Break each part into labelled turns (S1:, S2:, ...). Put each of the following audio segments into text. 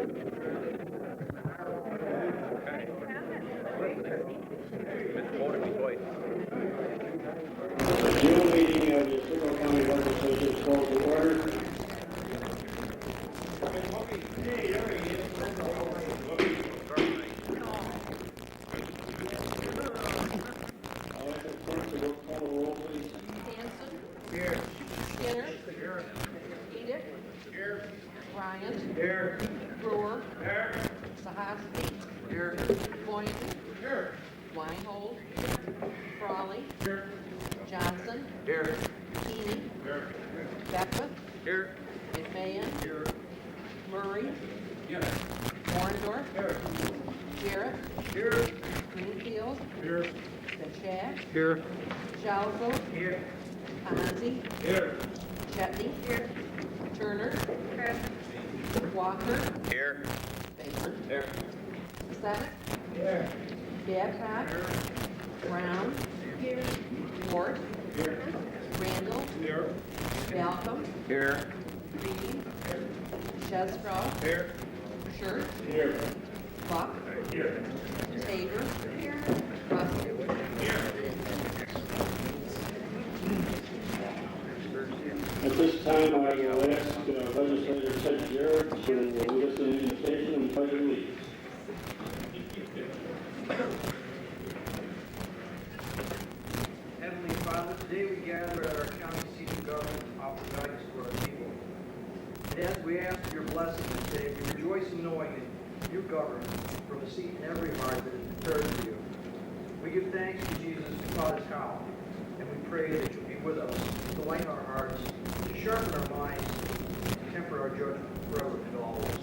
S1: The June meeting of the Oswego County Legislature is called to order. I'd like the clerk to call the roll, please.
S2: Hanson.
S3: Here.
S2: Skinner.
S3: Here.
S2: Edick.
S3: Here.
S2: Bryant.
S3: Here.
S2: Brewer.
S3: Here.
S2: Sahosky.
S3: Here.
S2: Boynton.
S3: Here.
S2: Weinhold. Frawley.
S3: Here.
S2: Johnson.
S3: Here.
S2: Keeney.
S3: Here.
S2: Beckwith.
S3: Here.
S2: McMahon.
S3: Here.
S2: Murray.
S3: Here.
S2: Warndorf.
S3: Here.
S2: Garrett.
S3: Here.
S2: Greenfield.
S3: Here.
S2: Bashak.
S3: Here.
S2: Shalfo.
S3: Here.
S2: Hansi.
S3: Here.
S2: Chetney. Here. Turner.
S3: Here.
S2: Walker.
S3: Here.
S2: Baker.
S3: Here.
S2: Senate.
S3: Here.
S2: Babcock. Brown. Ward.
S3: Here.
S2: Randall.
S3: Here.
S2: Malcolm.
S3: Here.
S2: Reed. Shescroft.
S3: Here.
S2: Schurz.
S3: Here.
S2: Buck.
S3: Here.
S2: Tabor. Russell.
S1: At this time, I will ask Legislator Ted Jarrett to lead us in the invitation and pledge allegiance.
S4: Heavenly Father, today we gather at our county seat of government to offer guidance to our people. And as we ask for your blessing today, we rejoice in knowing that you govern from a seat in every heart that is prepared for you. We give thanks to Jesus who taught us how, and we pray that you'll be with us, to lighten our hearts, to sharpen our minds, to temper our judgment forever and always.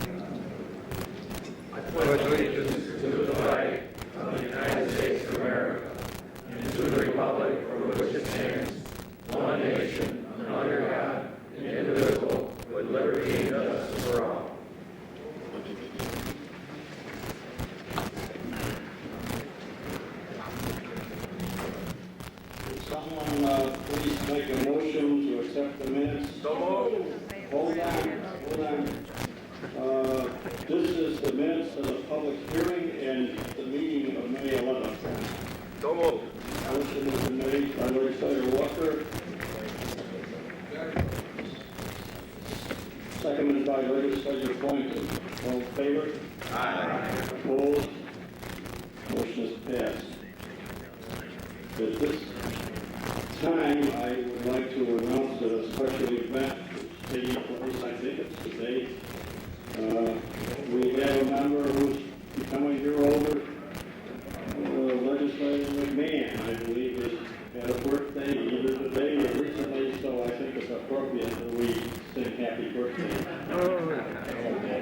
S4: Amen. I pledge
S5: allegiance to the flag of the United States of America and to the republic for which it stands, one nation, under God, indivisible, with liberty and justice for all.
S1: Would someone please make a motion to accept the minutes?
S3: So moved.
S1: Hold on. This is the minutes of the public hearing and the meeting of May 11th.
S3: So moved.
S1: Motion has been made by Legislator Walker. Seconded by Legislator Boynton. All in favor?
S3: Aye.
S1: Opposed? Motion is passed. At this time, I would like to announce that a special event is taking place. I think it's today. We have a member who's becoming a year older. Legislator McMahon, I believe, has had a birthday either today or recently, so I think it's appropriate that we sing happy birthday.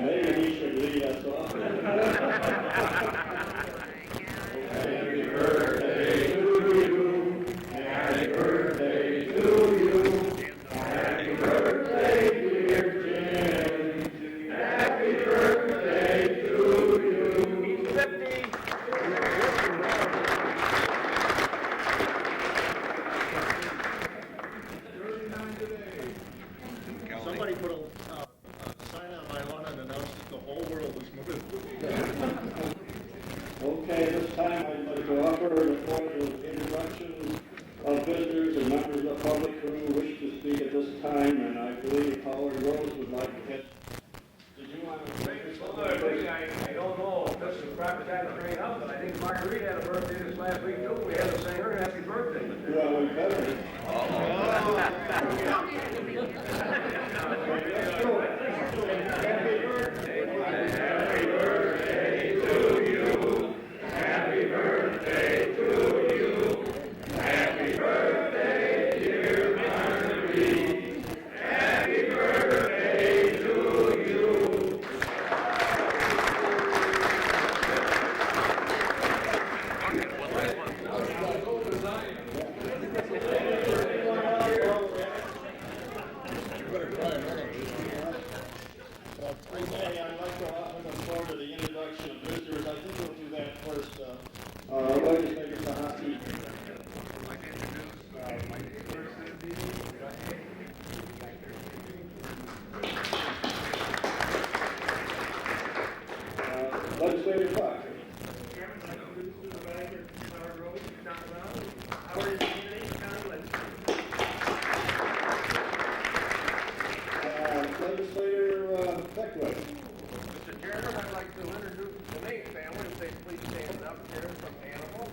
S1: Maybe he should lead us off. Happy birthday to you. Happy birthday to you. Happy birthday, dear Jim. Happy birthday to you.
S3: 50.
S6: Somebody put a sign on my lawn and announced that the whole world was moving.
S1: Okay, this time I'd like to offer the floor to introductions of visitors and members of the public who wish to speak at this time, and I believe Howard Rose would like to get. Did you want to say something?
S7: I don't know if this is the proper time to bring it up, but I think Marguerite had a birthday this last week too. We had to sing her happy birthday.
S1: Well, we better.
S7: Happy birthday.
S5: Happy birthday to you. Happy birthday to you. Happy birthday, dear Marguerite. Happy birthday to you.
S1: Legislator Buck.
S7: Chairman, I'd like to introduce Supervisor Howard Rose, County Level. Howard is the candidate, County Legislator.
S1: Legislator Beckwith.
S7: Mr. Chairman, I'd like to introduce the Nate family, if they please stand up here from Animal.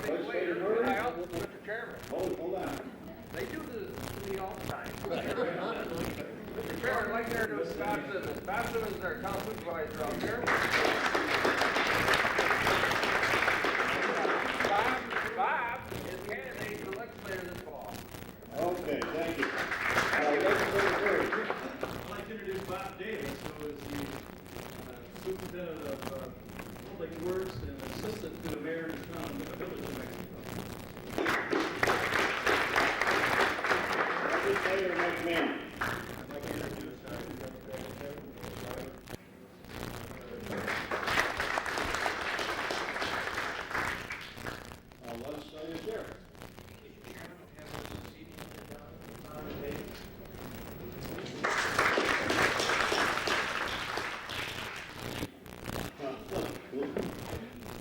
S1: Legislator Murray.
S7: Mr. Chairman,
S1: Hold on.
S7: they do this to me all the time. Mr. Chairman, I'd like to introduce Scott Simmons. Scott Simmons is our town supervisor out here. Bob is candidate for legislator this fall.
S1: Okay, thank you. Legislator Murray.
S8: I'd like to introduce Bob Davis, who is the superintendent of public works and assistant to the mayor of the town of the village of Mexico.
S1: Legislator McMahon.
S8: I'd like to introduce
S1: Legislator Jarrett.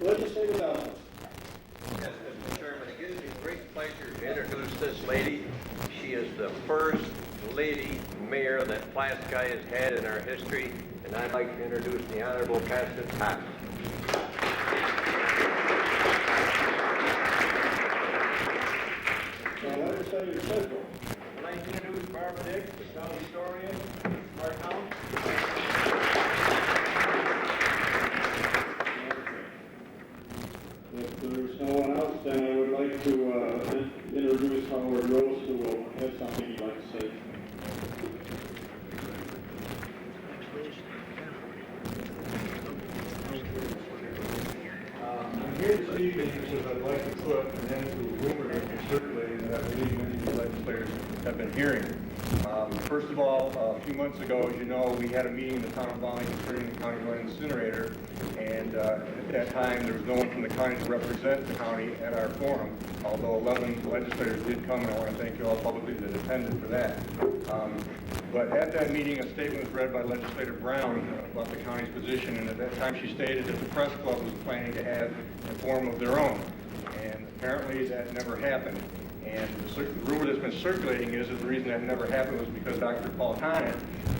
S1: Legislator Bell.
S3: Yes, Mr. Chairman, it gives me great pleasure to introduce this lady. She is the first lady mayor that Pulaski has had in our history, and I'd like to introduce the Honorable Caston Potts.
S1: Legislator Central.
S7: I'd like to introduce Barbara Dix, the county historian, our town.
S1: If there's no one else, then I would like to introduce Howard Rose, who will have something he'd like to say.
S9: I'm here this evening because I'd like to put an end to a rumor that's been circulating that I believe many of the legislators have been hearing. First of all, a few months ago, as you know, we had a meeting in the town of Bali concerning the county-run incinerator, and at that time, there was no one from the county to represent the county at our forum, although 11 legislators did come, and I want to thank you all publicly that attended for that. But at that meeting, a statement was read by Legislator Brown about the county's position, and at that time she stated that the press club was planning to have a forum of their own. And apparently that never happened. And the rumor that's been circulating is that the reason that never happened was because Dr. Paul Conant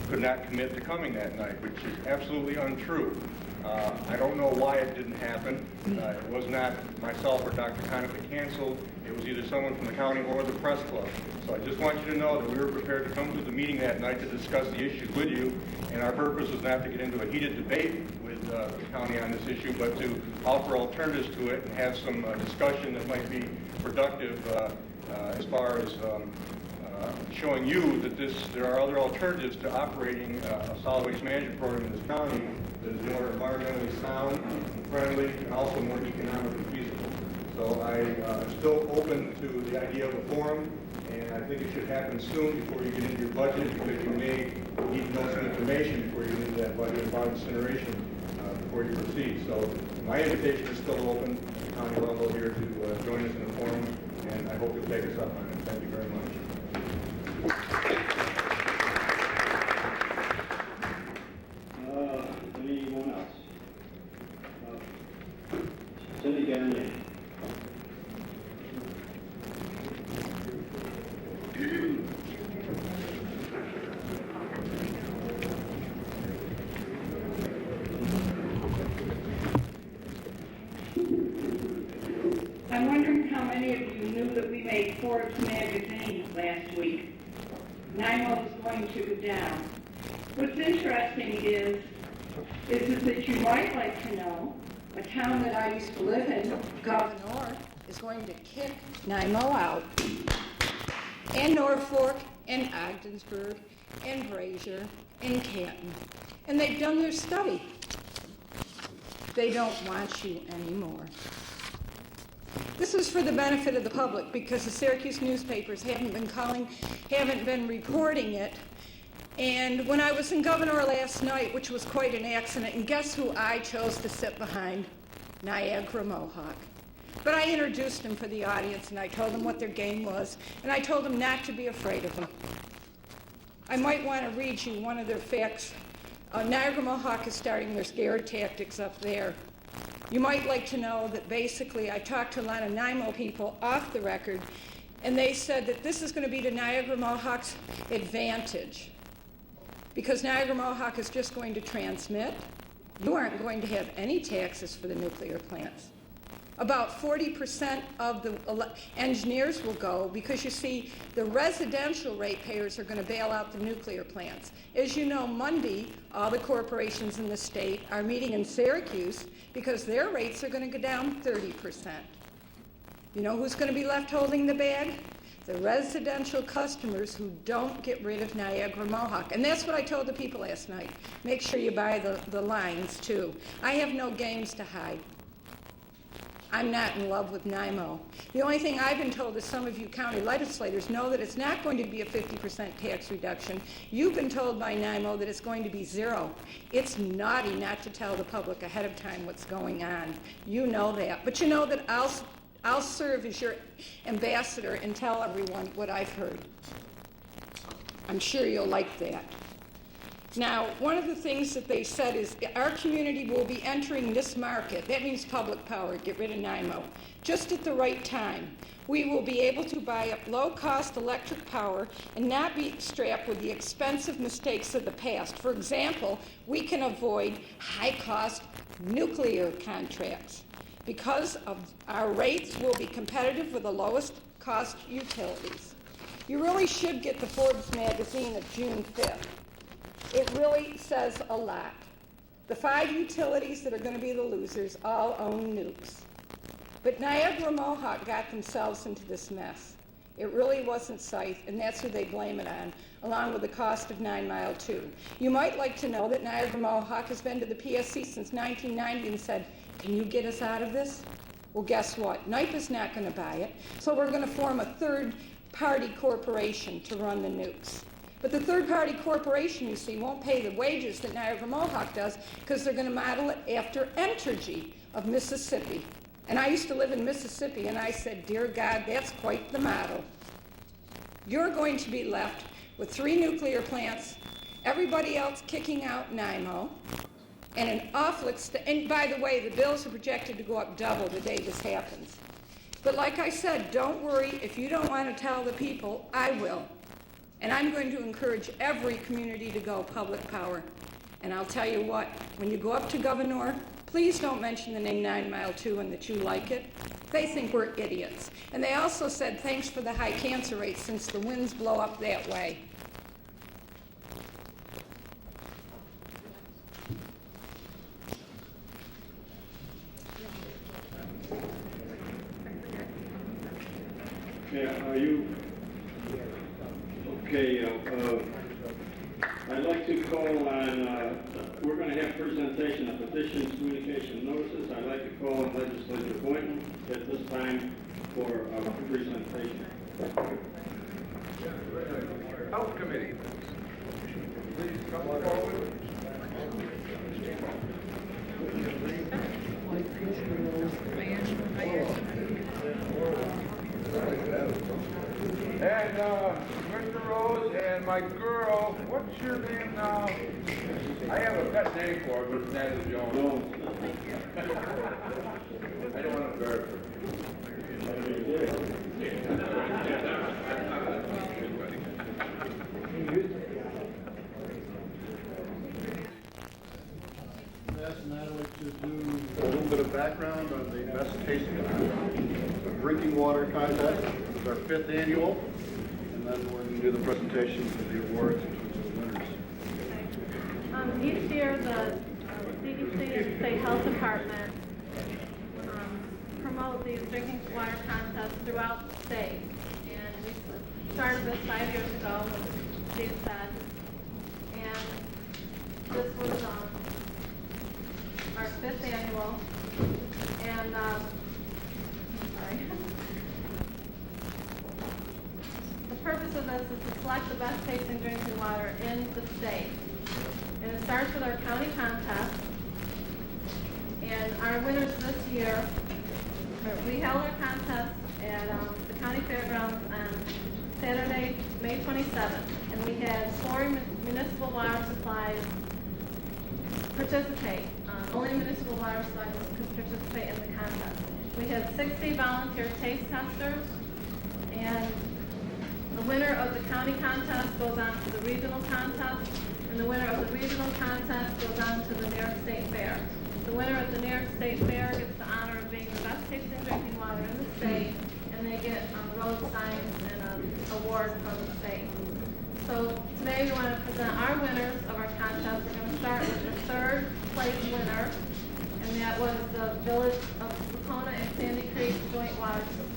S9: could not commit to coming that night, which is absolutely untrue. I don't know why it didn't happen. It was not myself or Dr. Conant that canceled. It was either someone from the county or the press club. So I just want you to know that we were prepared to come to the meeting that night to discuss the issues with you, and our purpose was not to get into a heated debate with the county on this issue, but to offer alternatives to it and have some discussion that might be productive as far as showing you that there are other alternatives to operating a solid waste management program in this county that is more environmentally sound, friendly, and also more economically feasible. So I'm still open to the idea of a forum, and I think it should happen soon before you get into your budget, because you may need to know some information before you get into that budget about incineration before you proceed. So my invitation is still open at the county level here to join us in a forum, and I hope you'll take us up on it. Thank you very much.
S1: Anyone else? Cindy Gagnon.
S10: I'm wondering how many of you knew that we made Forbes magazine last week. NIMO is going to go down. What's interesting is that you might like to know, a town that I used to live in, Governor, is going to kick NIMO out. And Norfolk, and Ogdensburg, and Brazier, and Canton. And they've done their study. They don't want you anymore. This is for the benefit of the public because the Syracuse newspapers haven't been reporting it. And when I was in Governor last night, which was quite an accident, and guess who I chose to sit behind? Niagara Mohawk. But I introduced them for the audience, and I told them what their game was, and I told them not to be afraid of them.
S11: I might want to read you one of their facts. Niagara Mohawk is starting their scare tactics up there. You might like to know that basically I talked to a lot of NIMO people off the record, and they said that this is going to be to Niagara Mohawk's advantage because Niagara Mohawk is just going to transmit. You aren't going to have any taxes for the nuclear plants. About 40% of the engineers will go because, you see, the residential ratepayers are going to bail out the nuclear plants. As you know, Monday, all the corporations in the state are meeting in Syracuse because their rates are going to go down 30%. You know who's going to be left holding the bag? The residential customers who don't get rid of Niagara Mohawk. And that's what I told the people last night. Make sure you buy the lines, too. I have no games to hide. I'm not in love with NIMO. The only thing I've been told is some of you county legislators know that it's not going to be a 50% tax reduction. You've been told by NIMO that it's going to be 0. It's naughty not to tell the public ahead of time what's going on. You know that. But you know that I'll serve as your ambassador and tell everyone what I've heard. I'm sure you'll like that. Now, one of the things that they said is our community will be entering this market. That means public power, get rid of NIMO, just at the right time. We will be able to buy up low-cost electric power and not be strapped with the expensive mistakes of the past. For example, we can avoid high-cost nuclear contracts. Because of our rates will be competitive with the lowest cost utilities. You really should get the Forbes magazine of June 5th. It really says a lot. The 5 utilities that are going to be the losers all own nukes. But Niagara Mohawk got themselves into this mess. It really wasn't Scythe, and that's who they blame it on, along with the cost of 9 Mile 2. You might like to know that Niagara Mohawk has been to the PSC since 1990 and said, can you get us out of this? Well, guess what? NIPA's not going to buy it, so we're going to form a third-party corporation to run the nukes. But the third-party corporation, you see, won't pay the wages that Niagara Mohawk does because they're going to model it after Entergy of Mississippi. And I used to live in Mississippi, and I said, dear God, that's quite the model. You're going to be left with 3 nuclear plants, everybody else kicking out NIMO, and an awful and by the way, the bills are projected to go up double the day this happens. But like I said, don't worry. If you don't want to tell the people, I will. And I'm going to encourage every community to go public power. And I'll tell you what, when you go up to Governor, please don't mention the name 9 Mile 2 and that you like it. They think we're idiots. And they also said thanks for the high cancer rate since the winds blow up that way.
S1: Yeah, are you? Okay, I'd like to call on, we're going to have presentation of petitions, communication notices. I'd like to call on Legislator Boynton at this time for a presentation.
S3: Health Committee. Please come forward. And Mr. Rose and my girl, what's your name now? I have a pet name for her, but it's Natalie Jones.
S1: No.
S3: I don't want to embarrass her.
S6: Ask Natalie to do a little bit of background on the best tasting drinking water contest. This is our 5th annual, and then we're going to do the presentation for the awards in terms of the winners.
S12: Each year, the CDC and State Health Department promote these drinking water contests throughout the state. And we started this 5 years ago, as Steve said. And this was our 5th annual. And, sorry. The purpose of this is to select the best tasting drinking water in the state. And it starts with our county contest. And our winners this year, we held our contest at the county fairgrounds on Saturday, May 27th, and we had 4 municipal water supplies participate. Only municipal water supplies could participate in the contest. We had 60 volunteer taste testers, and the winner of the county contest goes on to the regional contest, and the winner of the regional contest goes on to the New York State Fair. The winner of the New York State Fair gets the honor of being the best tasting drinking water in the state, and they get road signs and an award from the state. So today we want to present our winners of our contest. We're going to start with the 3rd place winner, and that was the Village of Lacona and Sandy Creek Joint Water System.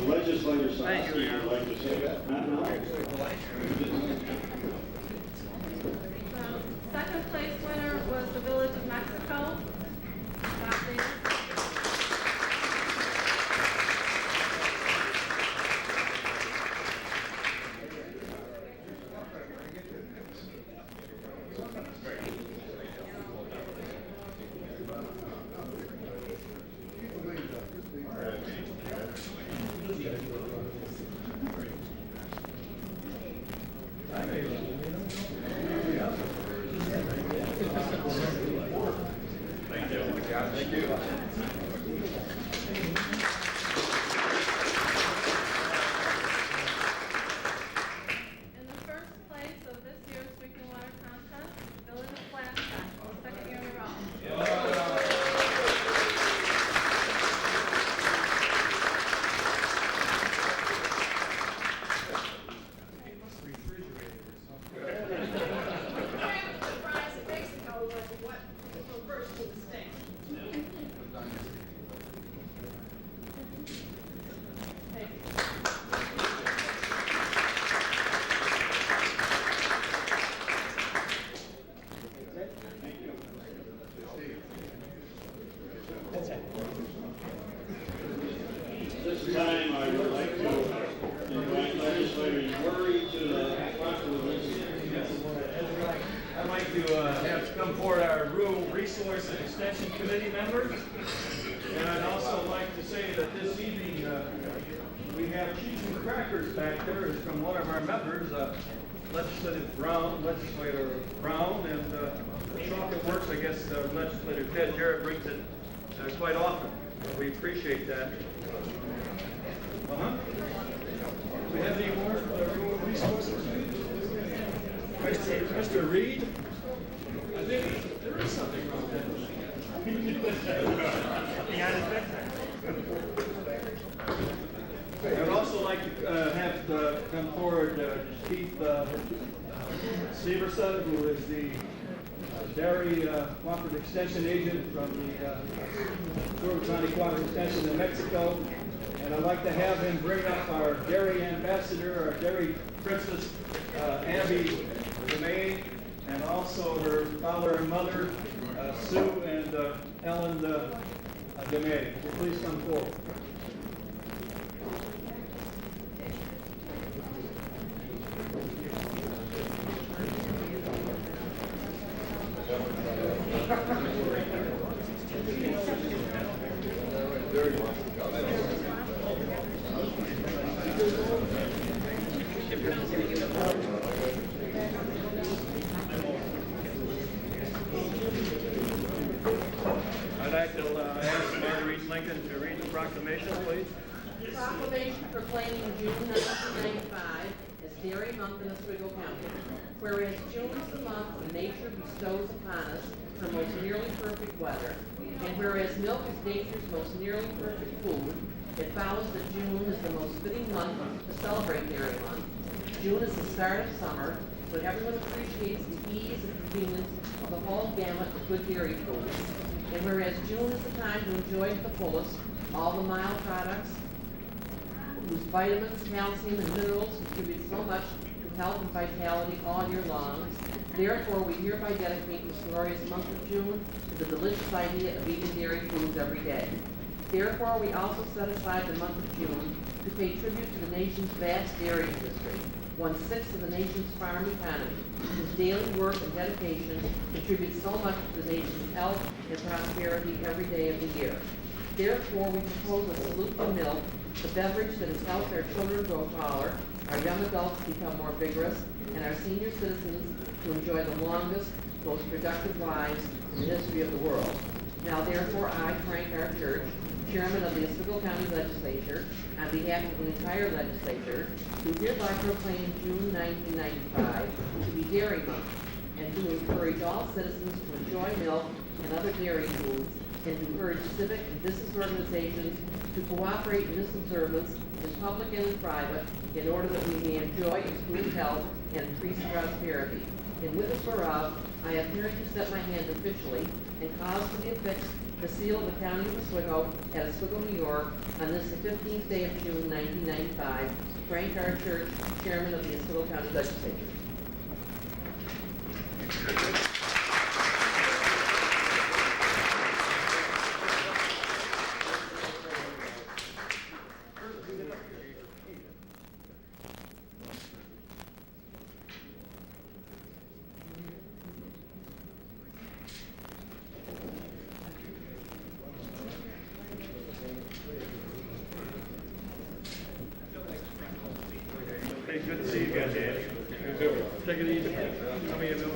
S1: Legislator Sosky would like to say that.
S12: The 2nd place winner was the Village of Mexico. Bob Davis.
S1: This time I would like to invite legislators Murray to the front of the list.
S8: I'd like to have come forward our Rural Resource and Extension Committee members. And I'd also like to say that this evening we have cheese and crackers back there. It's from one of our members, Legislator Brown, and Chocolate Works. I guess Legislator Ted Jarrett brings it quite often. We appreciate that. We have the award for the Rural Resources. Mr. Reed? I think there is something wrong with that. I'd also like to have come forward Keith Severson, who is the Dairy Cooperative Extension Agent from the Florida County Cooperative Extension in Mexico. And I'd like to have him bring up our dairy ambassador, our dairy princess, Abby DeMay, and also her father and mother, Sue and Ellen DeMay. Please come forward. I'd like to ask Marguerite Lincoln to read the proclamation, please.
S2: Proclamation proclaiming June 1995 as Dairy Month in Oswego County. Whereas June is the month when nature bestows upon us her most nearly perfect weather, and whereas milk is nature's most nearly perfect food, it follows that June is the most fitting month to celebrate Dairy Month. June is the start of summer, when everyone appreciates the ease and convenience of the whole gamut of good dairy foods. And whereas June is the time to enjoy to the fullest all the mild products, whose vitamins, calcium, and minerals contribute so much to health and vitality all year long. Therefore, we hereby dedicate this glorious month of June to the delicious idea of eating dairy foods every day. Therefore, we also set aside the month of June to pay tribute to the nation's vast dairy industry, 1/6 of the nation's farm economy, whose daily work and dedication contribute so much to the nation's health and prosperity every day of the year. Therefore, we propose a salute to milk, the beverage that has helped our children grow taller, our young adults become more vigorous, and our senior citizens to enjoy the longest, most productive lives in the history of the world. Now, therefore, I, Frank R. Church, Chairman of the Oswego County Legislature, on behalf of the entire legislature, do hereby proclaim June 1995 to be Dairy Month, and to encourage all citizens to enjoy milk and other dairy foods, and to urge civic and business organizations to cooperate in this observance in public and in private in order that we may enjoy improved health and increased prosperity. In witness whereof, I have herein to set my hand officially and cause to be affixed the seal of the County of Oswego at Oswego, New York, on this the 15th day of June 1995. Frank R. Church, Chairman of the Oswego County Legislature.
S8: Hey, good to see you guys, Andy. Take it easy. How many of you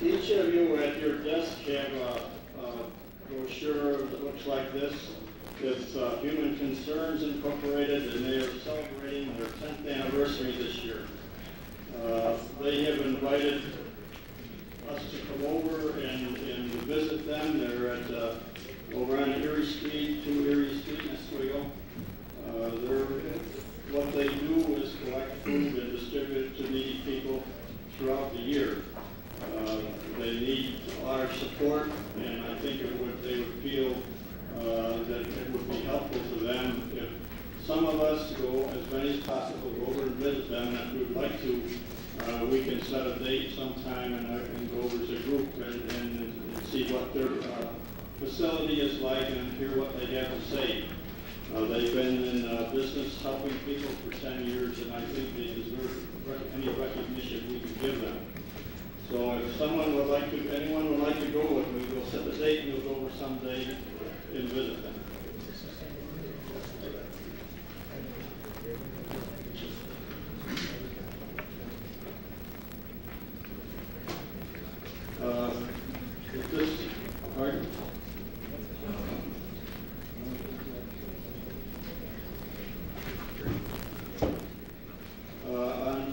S1: Each of you at your desk have a brochure that looks like this. It's Human Concerns Incorporated, and they are celebrating their 10th anniversary this year. They have invited us to come over and visit them. They're at over on Erie Street, 2 Erie Street in Oswego. What they do is collect food and distribute it to needy people throughout the year. They need our support, and I think they would feel that it would be helpful to them if some of us go, as many as possible, go over and visit them. And if we'd like to, we can set a date sometime and go over as a group and see what their facility is like and hear what they have to say. They've been in business helping people for 10 years, and I think they deserve any recognition we can give them. So if anyone would like to go with me, we'll set the date and we'll go over someday and visit them.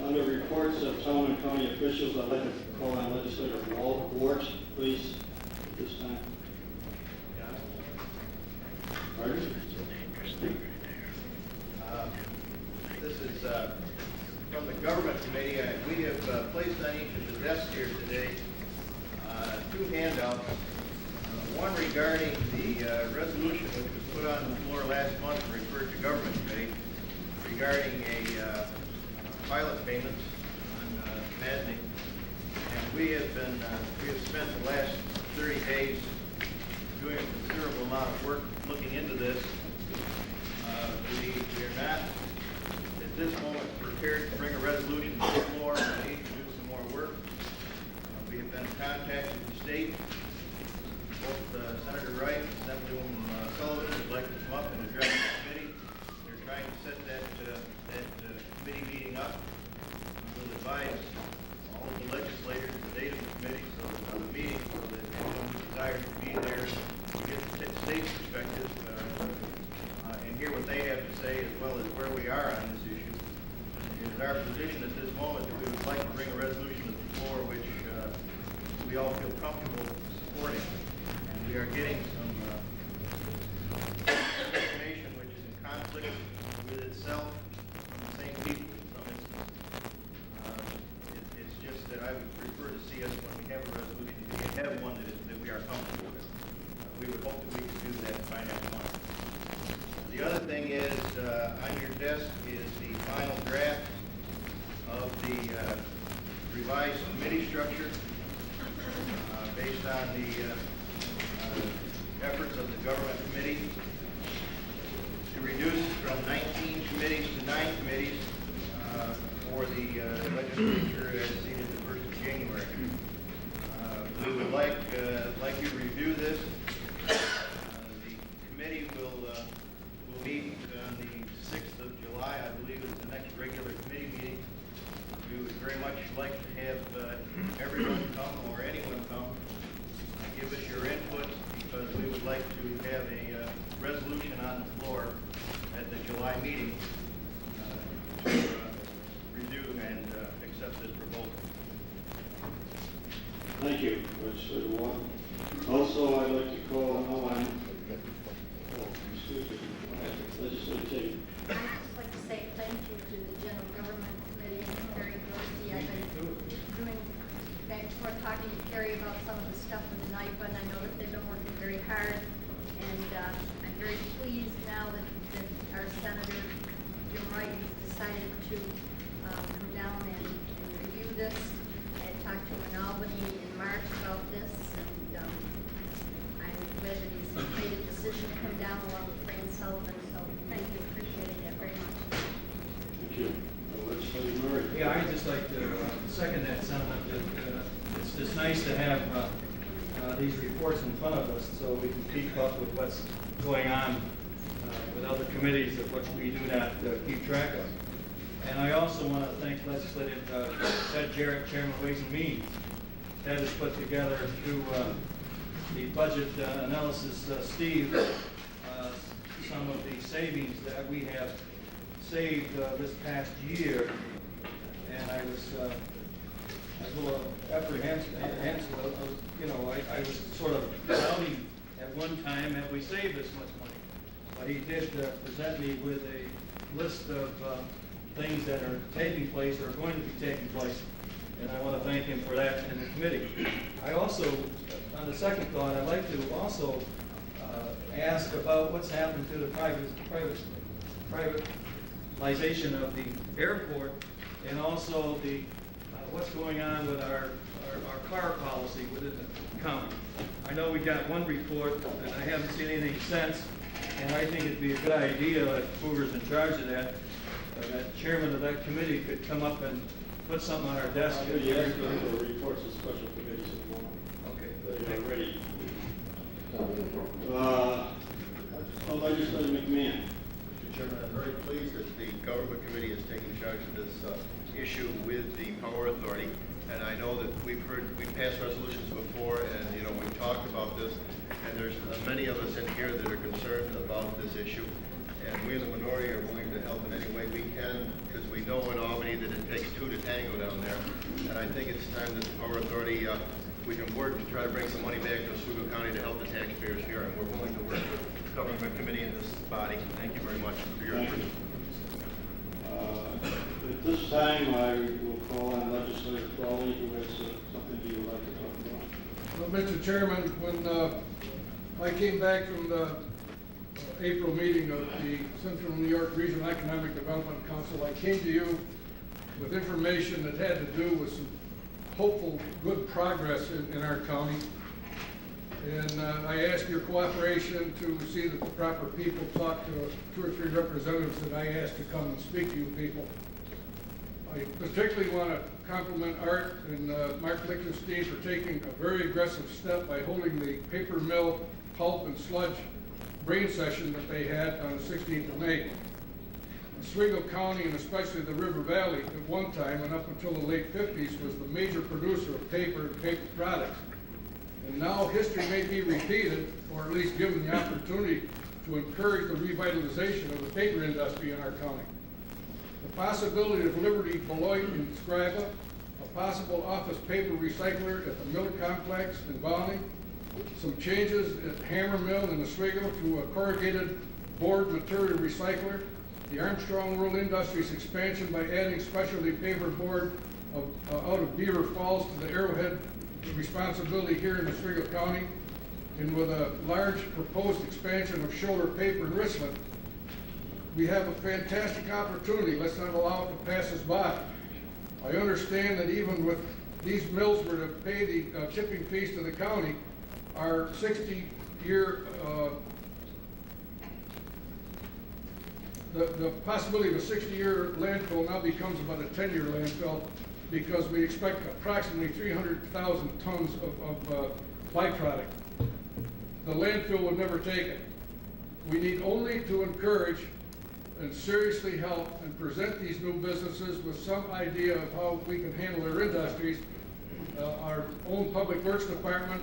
S1: Under reports of town and county officials, I'd like to call on Legislator Ward, please, at this time. Pardon?
S13: This is from the Government Committee. We have placed on each of the desks here today 2 handouts. One regarding the resolution which was put on the floor last month and referred to Government Committee regarding a pilot payments on Maddening. And we have spent the last 30 days doing a considerable amount of work looking into this. We are not at this moment prepared to bring a resolution to the floor. We need to do some more work. We have been contacting the state. Both Senator Wright and Senator Sullivan would like to come up and address the committee. They're trying to set that committee meeting up. We'll advise all of the legislators the date of the committee, so the meeting, so that anyone who desires to be comfortable supporting. And we are getting some information which is in conflict with itself from the same people in some instances. It's just that I would prefer to see us, when we have a resolution, we have one that we are comfortable with. We would hope that we could do that by next month. The other thing is, on your desk is the final draft of the revised committee structure based on the efforts of the government committee to reduce from 19 committees to 9 committees for the legislature as seen the 1st of January. We would like you to review this. The committee will meet on the 6th of July, I believe is the next regular committee meeting. We would very much like to have everyone come or anyone come give us your input, because we would like to have a resolution on the floor at the July meeting to review and accept this proposal.
S1: Thank you, Legislator Watt. Also, I'd like to call on, Legislator Tate.
S14: I'd just like to say thank you to the General Government Committee and Carrie Dorsey. I've been doing back and forth talking to Carrie about some of the stuff with the NIPA, and I know that they've been working very hard. And I'm very pleased now that our Senator Jim Wright has decided to come down and review this. I had talked to him in Albany in March about this, and I'm glad that he's made a decision to come down along with Fran Sullivan. So thank you, appreciate that very much.
S1: Thank you. Legislator Murray.
S8: Yeah, I'd just like to second that sentiment. That it's nice to have these reports in front of us so we can keep up with what's going on with other committees of which we do not keep track of. And I also want to thank Legislative Ted Jarrett, Chairman of Ways and Means. Ted has put together through the budget analysis, Steve, some of the savings that we have saved this past year. And I was a little apprehensive. I was sort of doubting at one time, have we saved this much money? But he did present me with a list of things that are taking place or are going to be taking place. And I want to thank him for that in the committee. I also, on the second thought, I'd like to also ask about what's happened to the privatization of the airport, and also the what's going on with our car policy within the county. I know we got one report, and I haven't seen anything since, and I think it'd be a good idea if whoever's in charge of that, that chairman of that committee could come up and put something on our desk.
S1: Yes, the reports of special committees at the moment.
S8: Okay.
S1: They are ready. Legislator McMahon.
S15: Mr. Chairman, I'm very pleased that the Government Committee is taking charge of this issue with the Power Authority. And I know that we passed resolutions before, and we've talked about this, and there's many of us in here that are concerned about this issue. And we in the minority are willing to help in any way we can, because we know in Albany that it takes two to tango down there. And I think it's time that the Power Authority, we can work to try to bring some money back to Oswego County to help the taxpayers here, and we're willing to work with the Government Committee in this body. Thank you very much for your efforts.
S1: At this time, I will call on Legislator Crowley, who has something he would like to talk about.
S16: Well, Mr. Chairman, when I came back from the April meeting of the Central New York Regional Economic Development Council, I came to you with information that had to do with some hopeful good progress in our county. And I asked your cooperation to see that the proper people talk to 2 or 3 representatives that I asked to come and speak to you people. I particularly want to compliment Art and Mark Lichtenstein for taking a very aggressive step by holding the paper mill pulp and sludge brain session that they had on the 16th of May. Oswego County, and especially the River Valley, at one time and up until the late 50s, was the major producer of paper and paper products. And now history may be repeated, or at least given the opportunity to encourage the revitalization of the paper industry in our county. The possibility of Liberty Beloit and Scriba, a possible office paper recycler at the mill complex in Bowling, some changes at Hammer Mill in Oswego to a corrugated board material recycler, the Armstrong World Industries expansion by adding specialty paper board out of Beaver Falls to the Arrowhead responsibility here in Oswego County, and with a large proposed expansion of shoulder paper in Richland. We have a fantastic opportunity. Let's not allow it to pass us by. I understand that even with these mills were to pay the tipping fees to the county, our 60-year, the possibility of a 60-year landfill now becomes about a 10-year landfill, because we expect approximately 300,000 tons of byproduct. The landfill would never take it. We need only to encourage and seriously help and present these new businesses with some idea of how we can handle their industries. Our own Public Works Department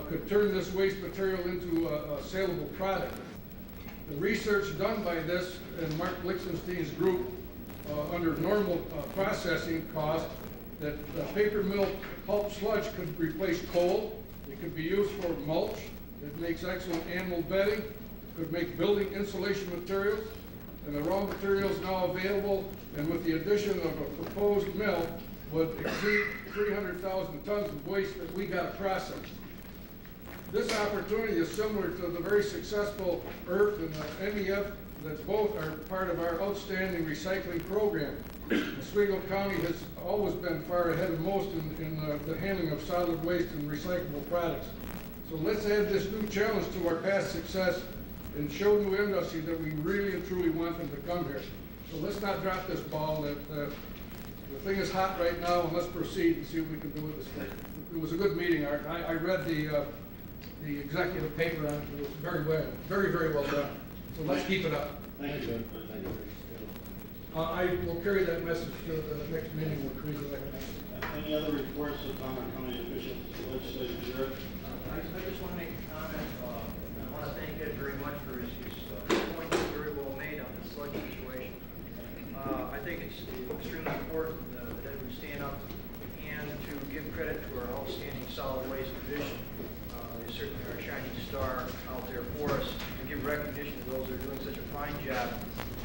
S16: could turn this waste material into a saleable product. The research done by this and Mark Lichtenstein's group under normal processing cost, that paper mill pulp sludge could replace coal. It could be used for mulch. It makes excellent animal bedding. Could make building insulation materials. And the raw materials now available, and with the addition of a proposed mill, would exceed 300,000 tons of waste that we got to process. This opportunity is similar to the very successful EARTH and the MEF that both are part of our outstanding recycling program. Oswego County has always been far ahead of most in the handling of solid waste and recyclable products. So let's add this new challenge to our past success and show new industry that we really and truly want them to come here. So let's not drop this ball. The thing is hot right now, and let's proceed and see what we can do with this thing. It was a good meeting, Art. I read the executive paper on it. It was very well, very well done. So let's keep it up.
S1: Thank you.
S16: I will carry that message to the next meeting with Regional Economic.
S1: Any other reports of County officials, legislature?
S4: I just want to make a comment. I want to thank Ed very much for his point very well made on the sludge situation. I think it's extremely important that we stand up and to give credit to our outstanding solid waste division. They certainly are a shining star out there for us, to give recognition to those that are doing such a fine job,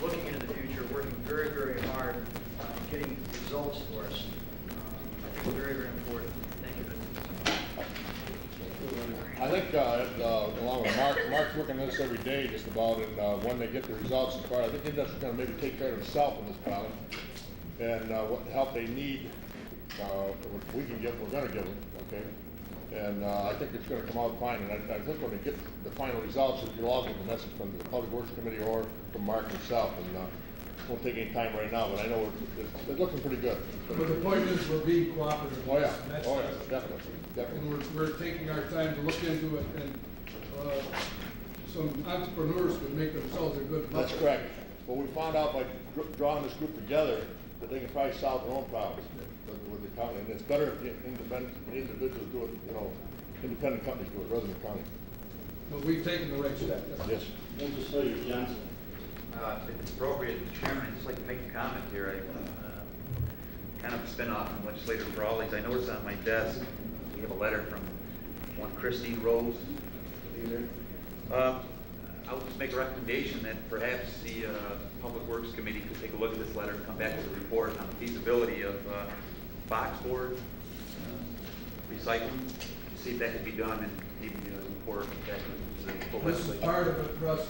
S4: looking into the future, working very hard on getting results for us. I think it's very important. Thank you.
S17: I think, along with Mark's working on this every day just about, and when they get the results as far, I think the industry's going to maybe take care of itself in this problem, and what help they need, we can give, we're going to give them, okay? And I think it's going to come out fine, and I think when they get the final results, you'll all get the message from the Public Works Committee or from Mark himself, and it won't take any time right now, but I know it's looking pretty good.
S16: But the point is, we're being cooperative.
S17: Oh yeah, definitely.
S16: And we're taking our time to look into it, and some entrepreneurs could make themselves a good bucket.
S17: That's correct. But we found out by drawing this group together that they can probably solve their own problems with the county. And it's better if the individuals do it, independent companies do it rather than the county.
S16: But we've taken the right step.
S17: Yes.
S1: Legislator Johnson.
S18: If it's appropriate, Mr. Chairman, I'd just like to make a comment here. Kind of a spin-off from Legislator Brawley's. I noticed on my desk, we have a letter from one Christine Rose. I'll just make a recommendation that perhaps the Public Works Committee could take a look at this letter and come back with a report on the feasibility of boxboard recycling, see if that could be done, and maybe report back to the full
S16: This is
S18: legislature.
S16: part of it, Russ.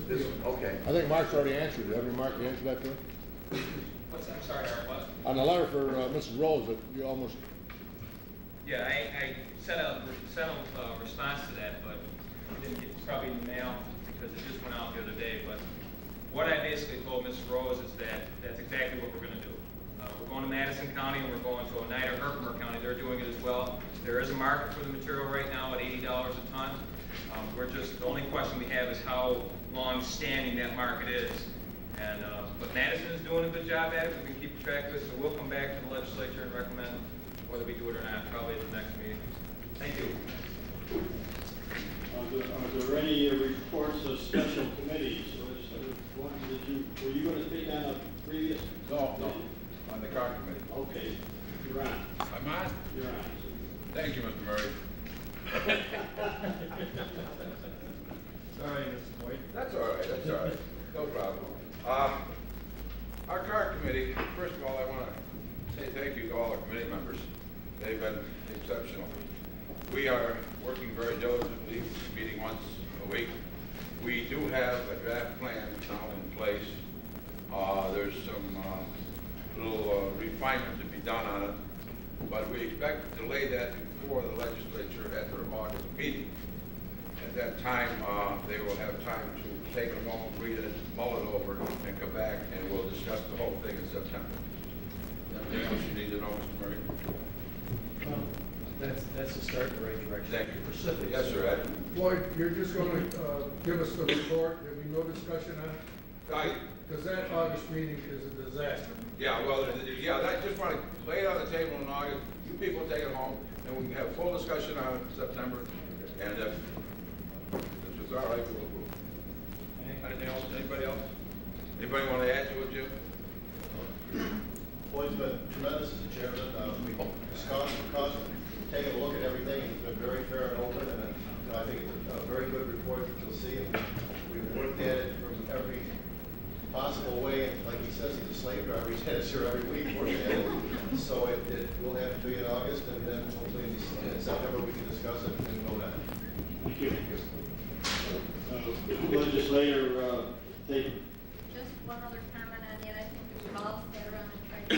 S16: This
S18: Okay.
S17: I think Mark's already answered it. Haven't you, Mark, answered that to her?
S7: What's that? I'm sorry, Art, what?
S17: On the letter for Mrs. Rose, that you almost...
S7: Yeah, I sent a response to that, but it didn't get, it's probably in the mail because it just went out the other day. But what I basically told Mrs. Rose is that that's exactly what we're going to do. We're going to Madison County and we're going to Oneida, Herkimer County. They're doing it as well. There is a market for the material right now at $80 a ton. The only question we have is how long-standing that market is. And but Madison is doing a good job at it. We can keep track of it, so we'll come back to the legislature and recommend whether we do it or not, probably at the next meeting. Thank you.
S1: Are there any reports of special committees? Were you going to speak on a previous?
S9: No, on the car committee.
S1: Okay, Ron.
S19: We are working very diligently, meeting once a week. We do have a draft plan now in place. There's some little refinement to be done on it, but we expect to lay that before the legislature at their August meeting. At that time, they will have time to take a moment, read it, mull it over, and come back, and we'll discuss the whole thing in September. Anything else you need to know, Mr. Murray?
S8: That's the start in the right direction.
S19: Thank you.
S8: Specific.
S19: Yes, sir, Ed.
S16: Floyd, you're just going to give us the report, there'll be no discussion on it?
S19: Right.
S16: Because that August meeting is a disaster.
S19: Yeah, well, yeah, I just want to lay it on the table in August. You people take it home, and we can have a full discussion on it in September. And if this is all right, we'll approve. Anything else? Anybody else? Anybody want to add to it, Jim?
S15: Floyd's been tremendous as a chairman. We've discussed, taken a look at everything. He's been very fair and open, and I think it's a very good report that you'll see. And we've looked at it from every possible way. And like he says, he's a slave driver. He's had us here every week working at it. So we'll have it to you in August, and then hopefully in September we can discuss it and go down.
S1: Thank you. Legislator, take.
S14: Just one other comment on that. I think we've all sat around and tried to,